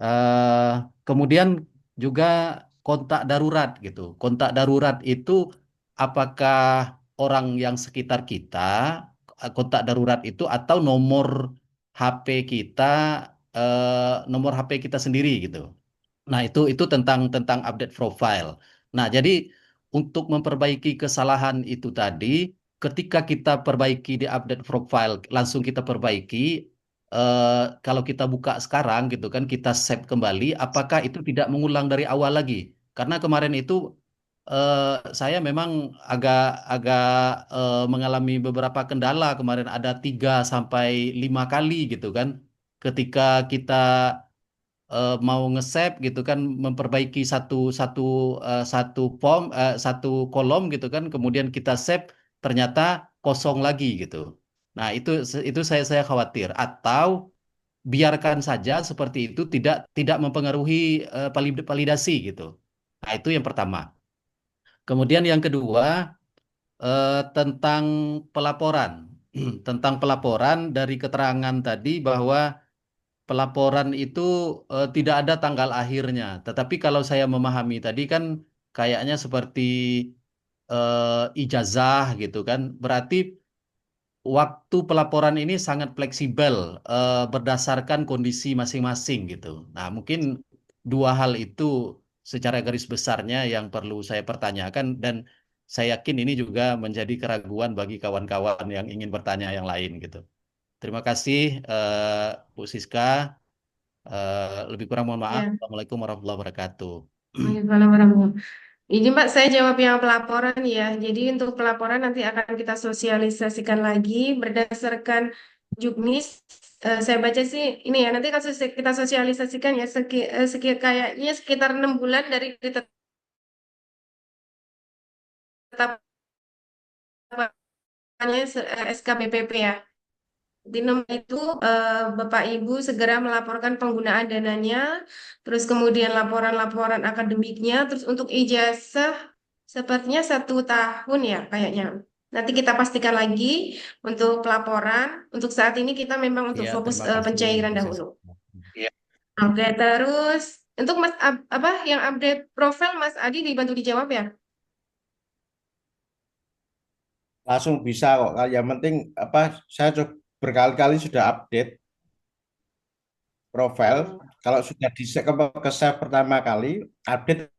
Eh, Kemudian juga kontak darurat gitu. Kontak darurat itu apakah orang yang sekitar kita, kontak darurat itu atau nomor HP kita, nomor HP kita sendiri gitu. Nah, itu tentang update profile. Nah, jadi untuk memperbaiki kesalahan itu tadi, ketika kita perbaiki di update profile, langsung kita perbaiki. Kalau kita buka sekarang gitu kan, kita save kembali, apakah itu tidak mengulang dari awal lagi? Karena kemarin itu saya memang agak agak mengalami beberapa kendala kemarin, ada 3 sampai 5 kali gitu kan, ketika kita mau nge-save gitu kan, memperbaiki satu satu satu form satu kolom gitu kan, kemudian kita save ternyata kosong lagi gitu. Nah, itu saya khawatir, atau biarkan saja seperti itu, tidak mempengaruhi validasi gitu. Nah, itu yang pertama. Kemudian yang kedua, tentang pelaporan. Tentang pelaporan dari keterangan tadi bahwa pelaporan itu tidak ada tanggal akhirnya. Tetapi kalau saya memahami tadi kan kayaknya seperti ijazah gitu kan. Berarti waktu pelaporan ini sangat fleksibel berdasarkan kondisi masing-masing gitu. Nah, mungkin dua hal itu secara garis besarnya yang perlu saya pertanyakan, dan saya yakin ini juga menjadi keraguan bagi kawan-kawan yang ingin bertanya yang lain gitu. Terima kasih Bu Siska. Lebih kurang mohon maaf. Ya. Assalamualaikum warahmatullahi wabarakatuh. Waalaikumsalam warahmatullahi wabarakatuh. Izin Pak, saya jawab yang pelaporan ya. Jadi untuk pelaporan nanti akan kita sosialisasikan lagi berdasarkan juknis. Saya baca sih ini ya, nanti akan kita sosialisasikan ya kayaknya sekitar 6 bulan dari ditetapkannya SKBPP ya. Di nomor itu Bapak Ibu segera melaporkan penggunaan dananya, terus kemudian laporan-laporan akademiknya, terus untuk ijazah sepertinya 1 tahun ya kayaknya. Nanti kita pastikan lagi untuk pelaporan. Untuk saat ini kita memang untuk Iya, fokus terima kasih, pencairan Bu dahulu. Siska. Oke, terus Untuk yang update profil Mas Adi dibantu dijawab ya? Langsung bisa kok. Yang penting saya berkali-kali sudah update profil. Kalau sudah ke save pertama kali, update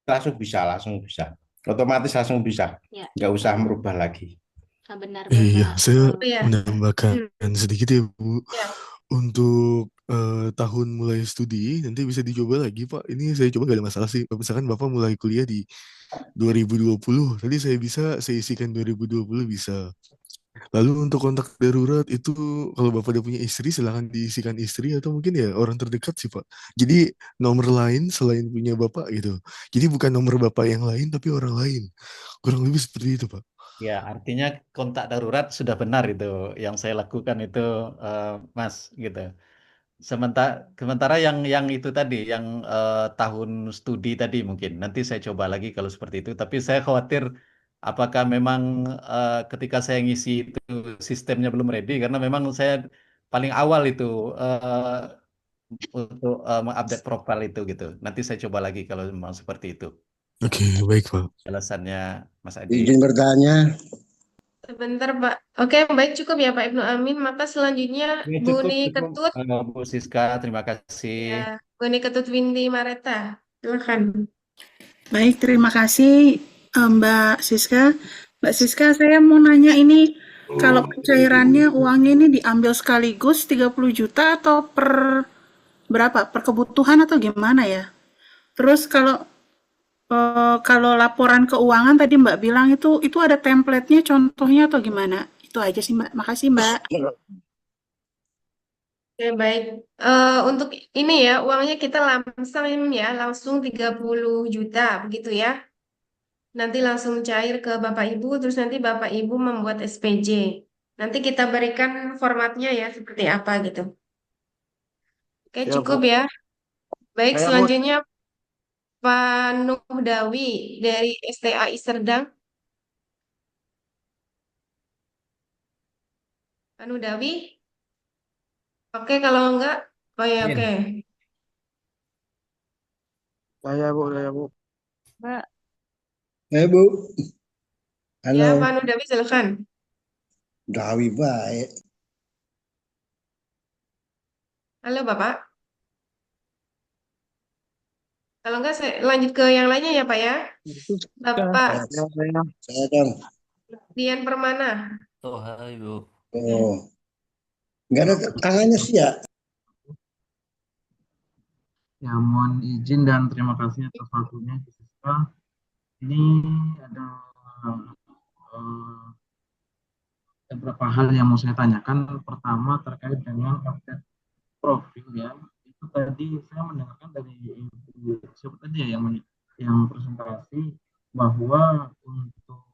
langsung bisa. Otomatis langsung bisa. Ya, Nggak usah merubah lagi. benar Iya, Bapak. saya Iya. menambahkan sedikit ya, Bu. Ya. Untuk tahun mulai studi, nanti bisa dicoba lagi, Pak. Ini saya coba gak ada masalah sih. Misalkan Bapak mulai kuliah di 2020, tadi saya isikan 2020 bisa. Lalu untuk kontak darurat itu, kalau Bapak udah punya istri, silahkan diisikan istri atau mungkin ya orang terdekat sih, Pak. Jadi nomor lain selain punya Bapak gitu. Jadi bukan nomor Bapak yang lain, tapi orang lain. Kurang lebih seperti itu, Pak. Ya, artinya kontak darurat sudah benar itu yang saya lakukan itu, Mas, gitu. Sementara yang itu tadi, yang tahun studi tadi mungkin nanti saya coba lagi kalau seperti itu. Tapi saya khawatir apakah memang ketika saya ngisi itu sistemnya belum ready, karena memang saya paling awal itu untuk mengupdate profil itu gitu. Nanti saya coba lagi kalau memang seperti itu. Oke, baik, Pak. Alasannya Mas Adi. Izin bertanya. Sebentar, Pak. Oke, baik, cukup ya Pak Ibnu Amin. Maka selanjutnya Ya, Buni cukup. Ketut, Bu Siska, terima kasih. ya, Buni Ketut Windy Mareta. Silakan. Baik, terima kasih Mbak Siska. Mbak Siska, saya mau nanya ini, kalau pencairannya uangnya ini diambil sekaligus 30 juta atau per berapa? Per kebutuhan atau gimana ya? Terus kalau laporan keuangan tadi Mbak bilang itu ada template-nya, contohnya atau gimana? Itu aja sih Mbak. Makasih Mbak. Oke, baik. Untuk ini ya, uangnya kita lamsam ya, langsung 30 juta, begitu ya. Nanti langsung cair ke Bapak Ibu, terus nanti Bapak Ibu membuat SPJ. Nanti kita berikan formatnya ya, seperti apa gitu. Oke, Ya, cukup Bu. ya. Baik, Saya, Bu. selanjutnya Pak Nuh Dawi dari STAI Serdang. Pak Nuh Dawi? Oke, kalau enggak, oh ya, oke. Saya, Bu. Mbak, Bu. Ya, Halo. Pak Nuh Dawi, silakan. Dawi baik. Halo, Bapak. Kalau enggak, saya lanjut ke yang lainnya ya, Pak ya. Bapak Saya dong. Dian Permana. Oh, hai Bu. Oh. Enggak ada tangannya sih ya. Ya, mohon izin dan terima kasih atas waktunya, Bu Siska. Ini ada beberapa hal yang mau saya tanyakan. Pertama terkait dengan update profil ya. Itu tadi saya mendengarkan dari Ibu siapa tadi ya yang presentasi bahwa untuk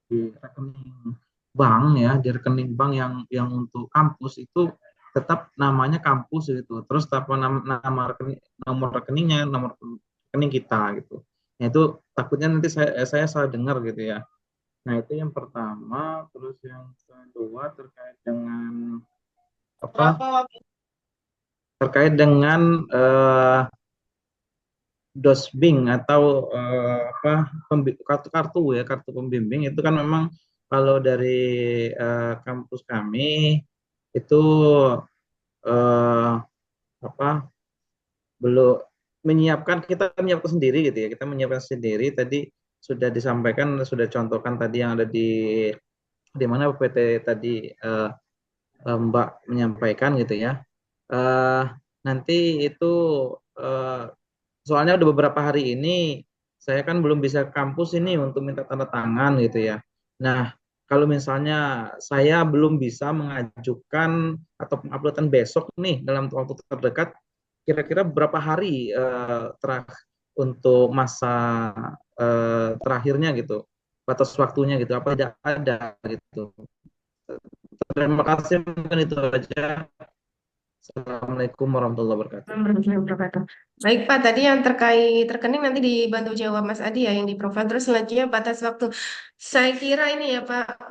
di rekening bank ya, di rekening bank yang untuk kampus itu tetap namanya kampus gitu. Terus apa nama rekening, nomor rekeningnya, nomor rekening kita gitu. Nah, itu takutnya nanti saya salah dengar gitu ya. Nah, itu yang pertama. Terus yang kedua terkait dengan terkait dengan dosbing atau kartu pembimbing itu kan memang kalau dari kampus kami itu belum kita menyiapkan sendiri gitu ya, kita menyiapkan sendiri. Tadi sudah disampaikan, sudah contohkan tadi yang ada di mana PT tadi Mbak menyampaikan gitu ya. Nanti itu soalnya udah beberapa hari ini saya kan belum bisa ke kampus ini untuk minta tanda tangan gitu ya. Nah, kalau misalnya saya belum bisa mengajukan atau penguploadan besok nih dalam waktu terdekat, kira-kira berapa hari untuk masa terakhirnya gitu, batas waktunya gitu, apa tidak ada gitu. Terima kasih, mungkin itu aja. Assalamualaikum warahmatullahi wabarakatuh. Baik Pak, tadi yang terkait rekening nanti dibantu jawab Mas Adi ya, yang di profil. Terus selanjutnya batas waktu. Saya kira ini ya Pak,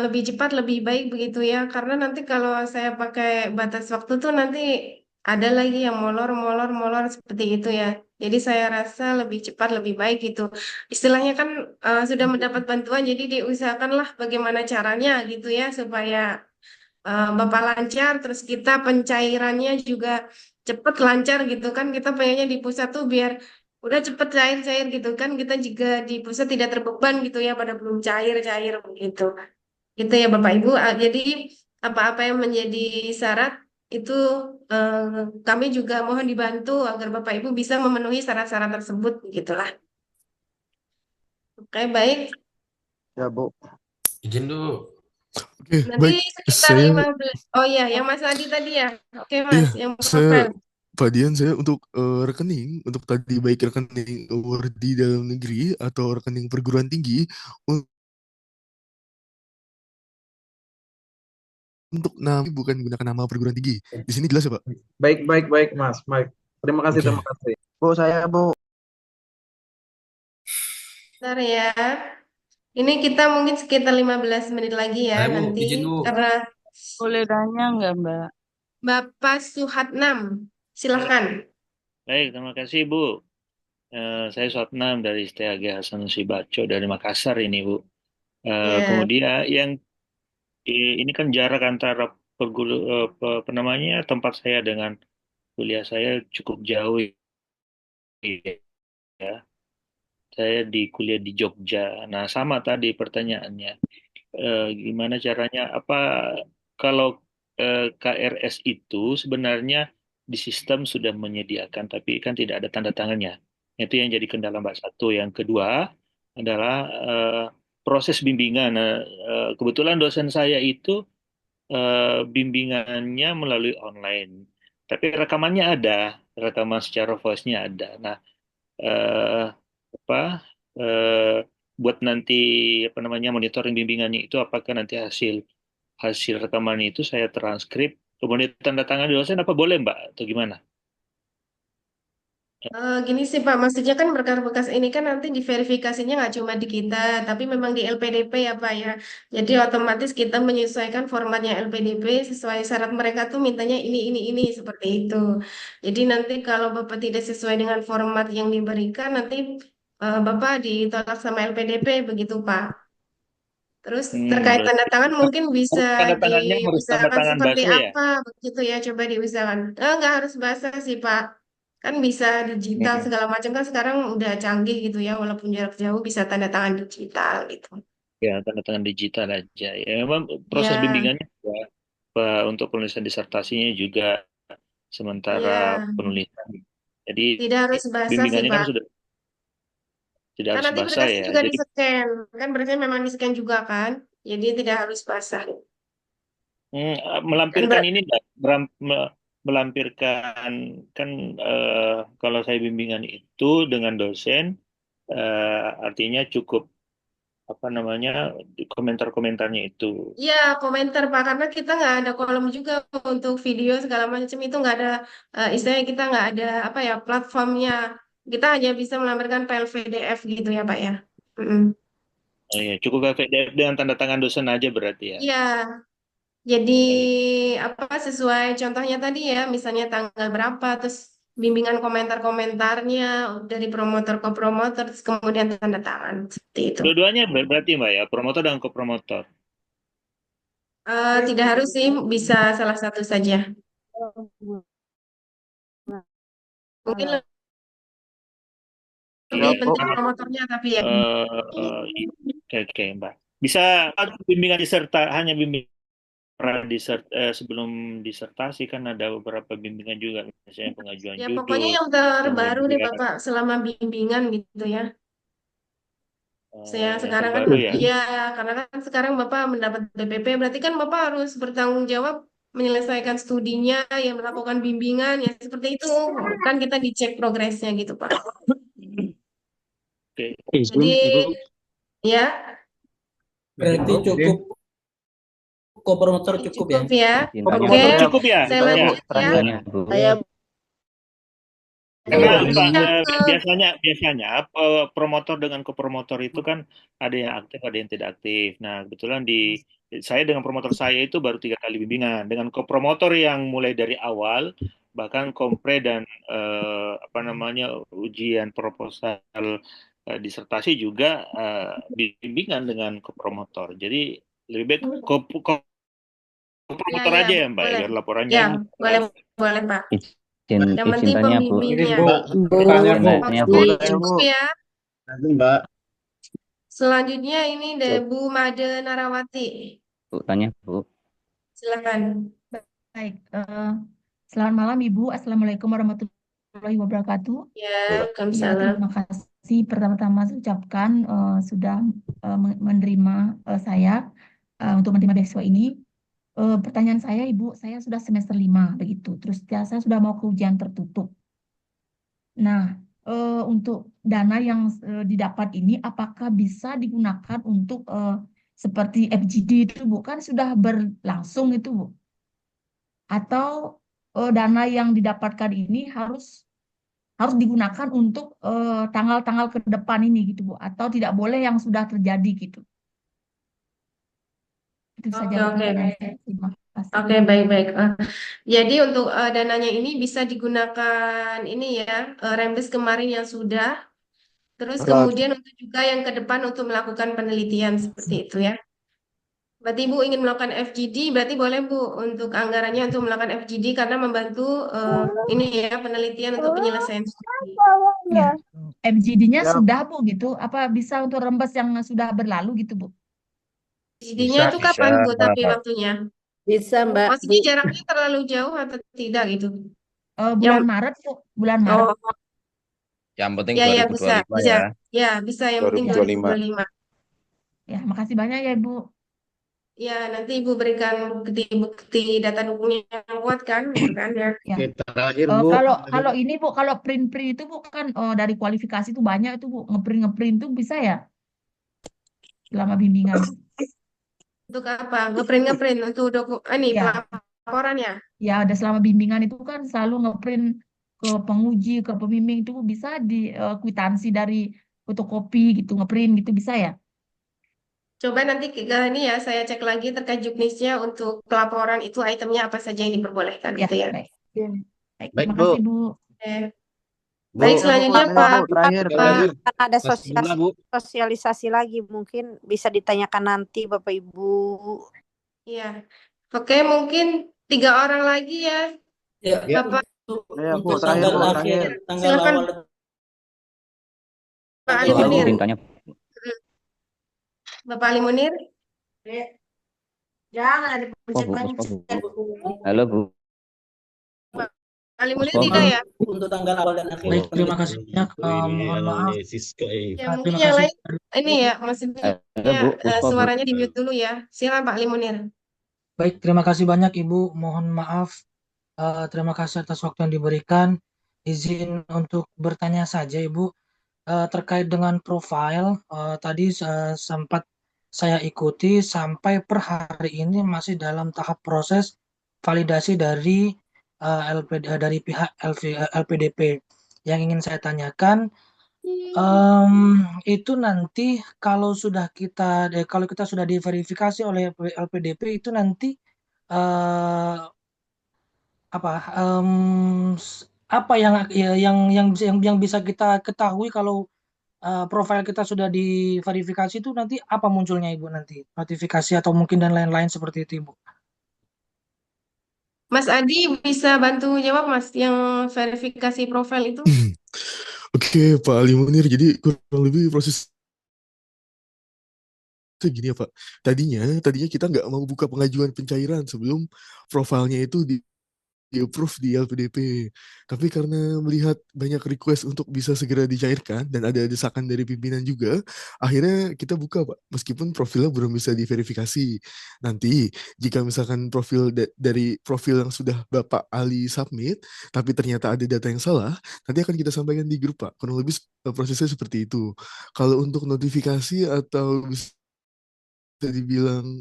lebih cepat lebih baik begitu ya, karena nanti kalau saya pakai batas waktu tuh nanti ada lagi yang molor seperti itu ya. Jadi saya rasa lebih cepat lebih baik gitu. Istilahnya kan sudah mendapat bantuan, jadi diusahakanlah bagaimana caranya gitu ya supaya Bapak lancar, terus kita pencairannya juga cepet lancar gitu kan. Kita pengennya di pusat tuh biar udah cepet cair-cair gitu kan. Kita juga di pusat tidak terbeban gitu ya pada belum cair-cair begitu. Gitu ya Bapak Ibu. Jadi apa-apa yang menjadi syarat itu eh, kami juga mohon dibantu agar Bapak Ibu bisa memenuhi syarat-syarat tersebut gitulah. Oke, baik. Ya, Bu. Izin dulu. Oke, Nanti baik. sekitar Saya 15. Oh iya, yang Mas Adi tadi ya. Oke, iya, Mas, yang profil. Pak Dian, saya untuk rekening, untuk tadi baik rekening award di dalam negeri atau rekening perguruan tinggi, untuk nama bukan menggunakan nama perguruan tinggi. Di sini jelas ya, Pak? Baik, Mas. Baik. Terima kasih, Oke. terima kasih. Bu, saya, Bu. Bentar ya. Ini kita mungkin sekitar 15 menit lagi ya Bu, nanti izin dulu. karena Boleh tanya nggak, Mbak? Bapak Suhatnam, silakan. Baik, terima kasih Bu. Saya Sotnam dari STAG Hasan Sibaco dari Makassar ini Bu. Ya. Kemudian yang ini kan jarak antara apa namanya tempat saya dengan kuliah saya cukup jauh ya. Saya di kuliah di Jogja. Nah, sama tadi pertanyaannya. Gimana caranya? Apa kalau KRS itu sebenarnya di sistem sudah menyediakan, tapi kan tidak ada tanda tangannya. Itu yang jadi kendala Mbak. Satu. Yang kedua adalah proses bimbingan. Kebetulan dosen saya itu bimbingannya melalui online, tapi rekamannya ada, rekaman secara voice-nya ada. Nah, eh, apa buat nanti apa namanya monitoring bimbingannya itu apakah nanti hasil rekaman itu saya transkrip kemudian tanda tangan di dosen apa boleh Mbak atau gimana? Gini sih Pak, maksudnya kan berkas-berkas ini kan nanti diverifikasinya nggak cuma di kita, tapi memang di LPDP ya Pak ya. Jadi otomatis kita menyesuaikan formatnya LPDP sesuai syarat mereka tuh mintanya ini seperti itu. Jadi nanti kalau Bapak tidak sesuai dengan format yang diberikan, nanti Bapak ditolak sama LPDP begitu Pak. Terus terkait Berarti tanda tangan mungkin bisa tanda tangannya harus tanda diusahakan tangan seperti basah ya? apa begitu ya, coba diusahakan. Nggak harus bahasa sih Pak. Kan bisa digital Hmm. segala macam kan sekarang udah canggih gitu ya, walaupun jarak jauh bisa tanda tangan digital gitu. Ya, tanda tangan digital aja. Ya, memang proses Ya, bimbingannya juga untuk penulisan disertasinya juga sementara ya. penulisan. Jadi Tidak harus bahasa sih bimbingannya kan Pak. sudah tidak Kan harus nanti basah berkasnya ya. juga Jadi di-scan. Kan berarti memang di-scan juga kan. Jadi tidak harus basah. Kan melampirkan ini enggak, melampirkan kan kalau saya bimbingan itu dengan dosen artinya cukup apa namanya komentar-komentarnya itu. Iya, komentar Pak, karena kita nggak ada kolom juga untuk video segala macam itu nggak ada, istilahnya kita nggak ada apa ya platformnya. Kita hanya bisa melampirkan file PDF gitu ya Pak ya. Mm-mm. Oh, iya, cukup PDF dengan tanda tangan dosen aja berarti ya. Iya, jadi Baik. apa sesuai contohnya tadi ya, misalnya tanggal berapa, terus bimbingan komentar-komentarnya dari promotor ke promotor, terus kemudian tanda tangan seperti itu. Dua-duanya berarti Mbak ya, promotor dan kopromotor. Tidak harus sih, bisa salah satu saja. Mungkin lebih penting promotornya tapi ya. Oke, Mbak. Bisa bimbingan hanya bimbingan sebelum disertasi kan ada beberapa bimbingan juga, misalnya pengajuan Ya pokoknya judul, yang terbaru deh kemudian Bapak selama bimbingan gitu ya. Saya yang sekarang kan, terbaru ya. iya karena kan sekarang Bapak mendapat BPP, berarti kan Bapak harus bertanggung jawab menyelesaikan studinya, yang melakukan bimbingan, ya seperti itu. Kan kita dicek progresnya gitu Pak. Oke. Jadi, ya. Berarti cukup kopromotor cukup ya? Oke, Cukup ya. saya lanjut ya. Saya biasanya promotor dengan kopromotor itu kan ada yang aktif, ada yang tidak aktif. Nah, kebetulan di Saya dengan promotor saya itu baru 3 kali bimbingan. Dengan promotor yang mulai dari awal, bahkan kompre dan ujian proposal disertasi juga bimbingan dengan promotor. Jadi lebih baik promotor aja ya Mbak, boleh. biar laporannya Ya, boleh Pak. Izin Yang penting tanya, Bu. pembimbingnya. Bertanya, Bu. Tanya, Bu. Oke, cukup ya. Nanti, Mbak. Selanjutnya ini dari Bu Made Narawati. Bu, tanya, Bu. Silakan. Baik, selamat malam Ibu. Assalamualaikum warahmatullahi wabarakatuh. Ya, Ya, Waalaikumsalam. terima kasih pertama-tama saya ucapkan sudah menerima saya untuk menerima beasiswa ini. Pertanyaan saya, Ibu, saya sudah semester 5 begitu. Terus ya, saya sudah mau ke ujian tertutup. Nah, untuk dana yang didapat ini apakah bisa digunakan untuk seperti FGD itu, Bu? Kan sudah berlangsung itu, Bu. Atau dana yang didapatkan ini harus digunakan untuk tanggal-tanggal ke depan ini gitu, Bu, atau tidak boleh yang sudah terjadi gitu. Itu saja pertanyaan saya. Terima kasih. Oke, baik-baik. Jadi untuk dananya ini bisa digunakan ini ya, rembes kemarin yang sudah, terus kemudian untuk juga yang ke depan untuk melakukan penelitian seperti itu ya. Berarti Ibu ingin melakukan FGD, berarti boleh Bu untuk anggarannya untuk melakukan FGD karena membantu ini ya penelitian untuk penyelesaian studi. Ya, FGD-nya sudah, Bu, gitu. Apa bisa untuk rembes yang sudah berlalu gitu, Bu? FGD-nya itu kapan Bu tapi waktunya? Bisa Mbak. Maksudnya jaraknya terlalu jauh atau tidak gitu? Bulan Maret, Bu. Bulan Maret. Oh, Yang penting ya 2025 bisa. ya. Ya, bisa yang penting 2025. Ya, makasih banyak ya, Bu. Ya, nanti Ibu berikan bukti-bukti data dukungnya yang kuat kan, gitu kan ya. Ya. Terakhir, Bu. Kalau ini, Bu, kalau print itu Bu kan dari kualifikasi itu banyak itu, Bu. Ngeprint itu bisa ya? Selama bimbingan. Untuk apa? Ngeprint untuk ini Ya. laporan ya? Ya, ada selama bimbingan itu kan selalu ngeprint ke penguji, ke pembimbing itu bisa di kwitansi dari fotokopi gitu, ngeprint gitu bisa ya? Coba nanti ini ya, saya cek lagi terkait juknisnya untuk pelaporan itu itemnya apa saja yang diperbolehkan Ya, gitu ya. baik. Baik, Baik, terima Bu. kasih, Bu. Baik, selanjutnya Pak. Terakhir. Kan ada Bismillah, Bu. sosialisasi lagi, mungkin bisa ditanyakan nanti Bapak Ibu. Iya. Oke, mungkin 3 orang lagi ya. Ya, Bapak, Ya, Bu, untuk terakhir, tanggal Bu, akhir, terakhir. tanggal silakan awal Pak Ali Munir. Tanya. Bapak Ali Munir. Jangan ada Oh, Bu, Bu. Halo, Bu. Ali Munir Oh, tidak ya? untuk tanggal awal dan akhir. Baik, terima kasih banyak. Mohon maaf. Ya, mungkin Terima yang kasih. lain ini ya, maksudnya Halo, Bu. Puspa, Bu. suaranya di mute dulu ya. Silakan Pak Ali Munir. Baik, terima kasih banyak Ibu. Mohon maaf. Terima kasih atas waktu yang diberikan. Izin untuk bertanya saja Ibu. Terkait dengan profil, tadi sempat saya ikuti sampai per hari ini masih dalam tahap proses validasi dari dari pihak LPDP. Yang ingin saya tanyakan, itu nanti kalau kita sudah diverifikasi oleh LPDP itu nanti apa yang bisa kita ketahui kalau profil kita sudah diverifikasi itu nanti apa munculnya Ibu nanti notifikasi atau mungkin dan lain-lain seperti itu Ibu. Mas Adi bisa bantu jawab Mas yang verifikasi profil itu? Oke, Pak Ali Munir. Jadi kurang lebih proses gini ya Pak. Tadinya kita nggak mau buka pengajuan pencairan sebelum profilnya itu di-approve di LPDP. Tapi karena melihat banyak request untuk bisa segera dicairkan dan ada desakan dari pimpinan juga, akhirnya kita buka Pak. Meskipun profilnya belum bisa diverifikasi. Nanti jika misalkan dari profil yang sudah Bapak Ali submit, tapi ternyata ada data yang salah, nanti akan kita sampaikan di grup Pak. Kurang lebih prosesnya seperti itu. Kalau untuk notifikasi atau bisa dibilang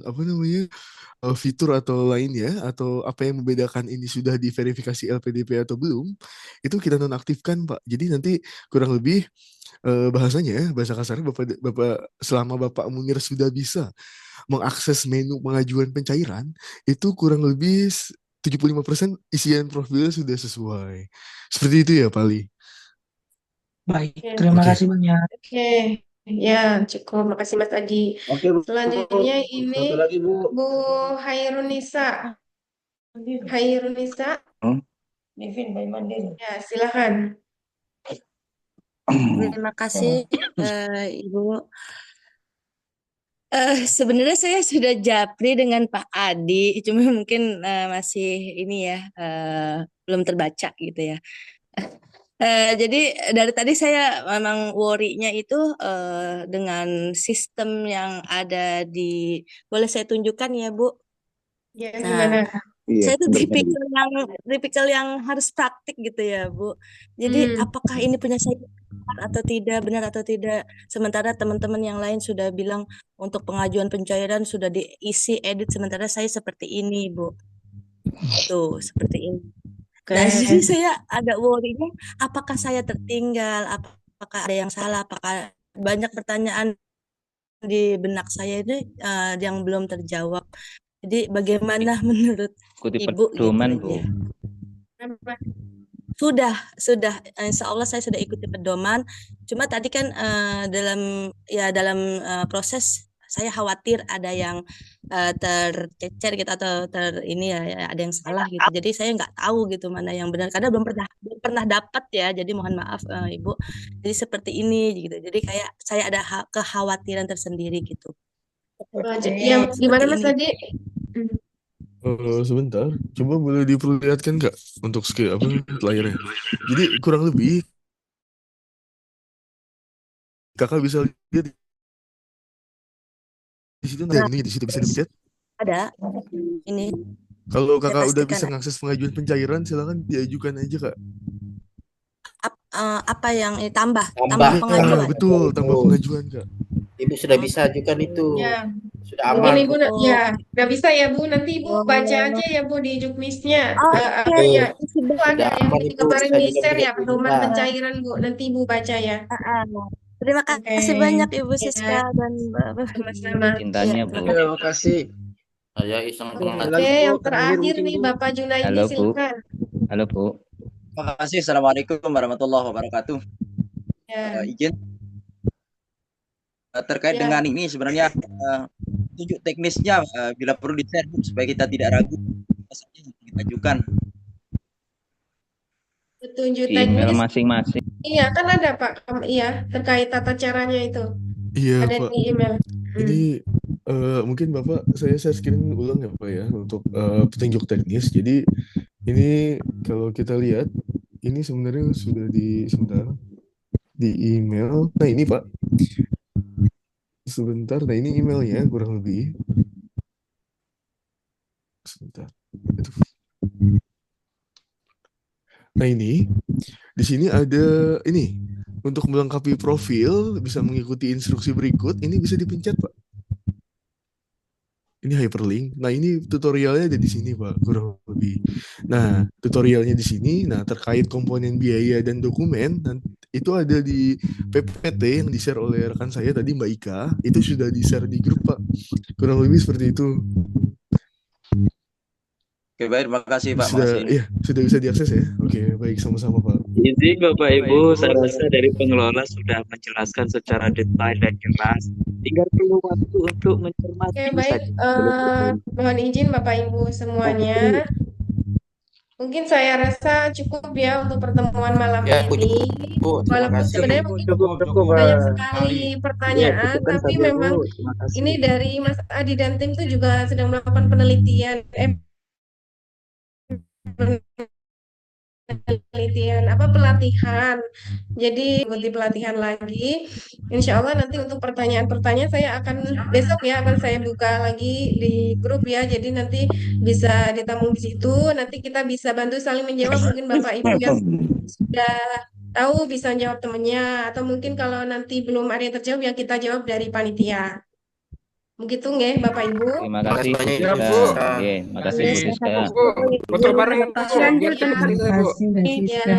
fitur atau lainnya atau apa yang membedakan ini sudah diverifikasi LPDP atau belum, itu kita nonaktifkan Pak. Jadi nanti kurang lebih bahasanya, bahasa kasarnya selama Bapak Munir sudah bisa mengakses menu pengajuan pencairan, itu kurang lebih 75% isian profilnya sudah sesuai. Seperti itu ya, Pak Ali? Baik, Oke. terima Oke. kasih banyak. Oke, ya cukup. Makasih Mas Adi. Oke, Bu. Selanjutnya Satu ini lagi, Bu. Bu Hairunisa. Hairunisa, Hmm? ya silakan. Terima kasih, Ibu. Sebenarnya saya sudah japri dengan Pak Adi, cuma mungkin masih ini ya, belum terbaca gitu ya. Jadi dari tadi saya memang worry-nya itu dengan sistem yang ada di, boleh saya tunjukkan ya Bu? Ya, Nah, gimana? Iya, saya tuh sebentar, Bu. tipikal yang harus praktik gitu ya Bu. Jadi apakah ini punya saya benar atau tidak. Sementara teman-teman yang lain sudah bilang untuk pengajuan pencairan sudah diisi edit, sementara saya seperti ini Bu. Tuh, seperti ini. Nah, jadi saya agak worry-nya apakah saya tertinggal, apakah ada yang salah, apakah banyak pertanyaan di benak saya ini yang belum terjawab. Jadi bagaimana menurut Ikuti Ibu gitu pedoman, aja? Bu. Sudah, Insya Allah saya sudah ikuti pedoman. Cuma tadi kan dalam proses saya khawatir ada yang tercecer gitu atau ini ya ada yang salah gitu. Jadi saya nggak tahu gitu mana yang benar karena belum pernah dapat ya. Jadi mohon maaf Ibu. Jadi seperti ini gitu. Jadi kayak saya ada kekhawatiran tersendiri gitu. Yang gimana Mas Seperti Adi? Sebentar, coba boleh diperlihatkan nggak untuk layarnya? Jadi kurang lebih kakak bisa lihat di situ ada ini, di situ bisa dipencet. Ada ini. Kalau kakak udah pastikan bisa mengakses pengajuan pencairan, silakan diajukan aja kak. apa yang tambah Tambah. pengajuan. Betul, tambah pengajuan kak. Ibu sudah bisa ajukan itu. Ya. Sudah aman. Ini Bu, ya, udah bisa ya Bu. Nanti Ibu baca aja ya Bu di Jukmisnya. Oke. Ya, itu ada yang aman, Ibu Ibu. kemarin Saya juga di-share ya, lihat pedoman juga. pencairan Bu. Nanti Ibu baca ya. Terima kasih banyak Ibu Siska dan Sama-sama. Cintanya, Bu. Terima kasih. Saya iseng banget. Oke, yang terakhir nih Bapak Junaidi, Halo, Bu. silakan. Halo, Bu. Terima kasih. Assalamualaikum warahmatullahi wabarakatuh. Ya. Izin terkait Ya. dengan ini sebenarnya tunjuk teknisnya bila perlu di-share Bu, supaya kita tidak ragu apa saja yang kita ajukan. Petunjuk Di email teknis. masing-masing. Iya, kan ada Pak. Iya, terkait tata caranya itu. Iya Ada Pak. di email. Ini mungkin Bapak saya screen ulang ya Pak ya untuk petunjuk teknis. Jadi ini kalau kita lihat ini sebenarnya sudah sebentar di email. Nah ini Pak. Sebentar. Nah ini emailnya kurang lebih. Sebentar. Aduh. Nah ini di sini ada ini untuk melengkapi profil bisa mengikuti instruksi berikut. Ini bisa dipencet Pak. Ini hyperlink. Nah, ini tutorialnya ada di sini, Pak, kurang lebih. Nah, tutorialnya di sini. Nah, terkait komponen biaya dan dokumen, itu ada di PPT yang di-share oleh rekan saya tadi, Mbak Ika. Itu sudah di-share di grup, Pak. Kurang lebih seperti itu. Oke, baik. Terima kasih Pak. Sudah, Makasih. iya, sudah bisa diakses ya. Oke, baik, sama-sama, Pak. Izin Bapak Ibu, saya rasa dari pengelola sudah menjelaskan secara detail dan jelas. Tinggal perlu waktu untuk mencermati Oke, baik. Mohon izin Bapak Ibu semuanya. Mungkin saya rasa cukup ya untuk pertemuan malam Ya, Bu, ini. Bu, terima Walaupun kasih. sebenarnya mungkin banyak sekali pertanyaan, tapi memang ini dari Mas Adi dan tim itu juga sedang melakukan penelitian pelatihan. Jadi ikuti pelatihan lagi. Insya Allah nanti untuk pertanyaan-pertanyaan saya akan besok ya akan saya buka lagi di grup ya. Jadi nanti bisa ditampung di situ. Nanti kita bisa bantu saling menjawab. Mungkin Bapak Ibu yang sudah tahu bisa jawab temannya atau mungkin kalau nanti belum ada yang terjawab ya kita jawab dari panitia. Begitu nggih Bapak Ibu. Terima kasih banyak, Siska. Bu. Oke, makasih Bu Siska. Foto bareng Bu. Kasih Biar cepat Terima selesai Bu. kasih Mbak Iya. Siska.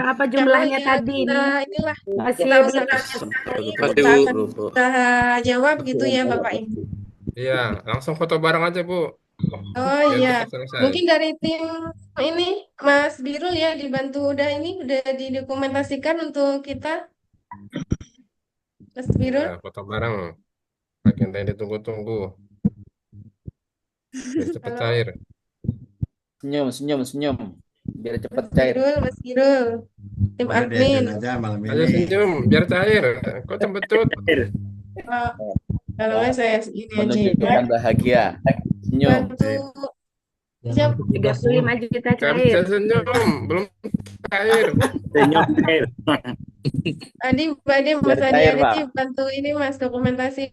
Apa jumlahnya tadi ini? Inilah Masih kita usaha kita akan usaha jawab gitu ya Bapak Ibu. Iya, langsung foto bareng aja Bu. Oh Biar iya, cepat selesai. mungkin dari tim ini Mas Birul ya dibantu udah didokumentasikan untuk kita. Mas Birul. Ya, foto bareng. Bagian yang ditunggu-tunggu. Biar cepat Halo. cair. Senyum. Biar cepat Mas cair. Birul, tim admin. Ayo senyum, biar cair. Kok cembetut? Oh, kalau nggak saya ini aja ya. Menunjukkan bahagia. Senyum. Bantu siap 35 juta Gak bisa senyum, belum cair. Senyum cair. Tadi Mas Biar Adi cair, Pak. Ariti bantu ini Mas dokumentasi.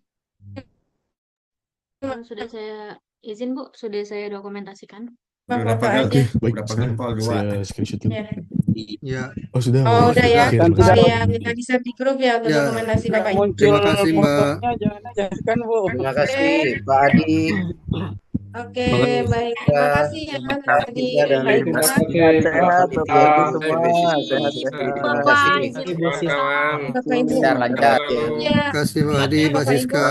Sudah saya izin Bu, sudah saya dokumentasikan. Bapak aja. Oke, baik. Berapa Sekarang jempol? Dua. saya screenshot dulu. Ya. Ya, Oh, sudah. Oh udah ya. Oke, terima Oh kasih. ya, kita bisa di grup ya untuk ya. dokumentasi Bapak Ibu. Terima kasih Mbak. Jangan Bu. Terima kasih Pak Adi. Oke, baik. Terima kasih ya tadi dan Bapak Ibu. terima kasih. Sehat Bapak Ibu semua. Sehat. Terima kasih. Kawan-kawan. Bapak Ibu. Lancar. Ya. Terima kasih Pak Adi, Mbak Siska.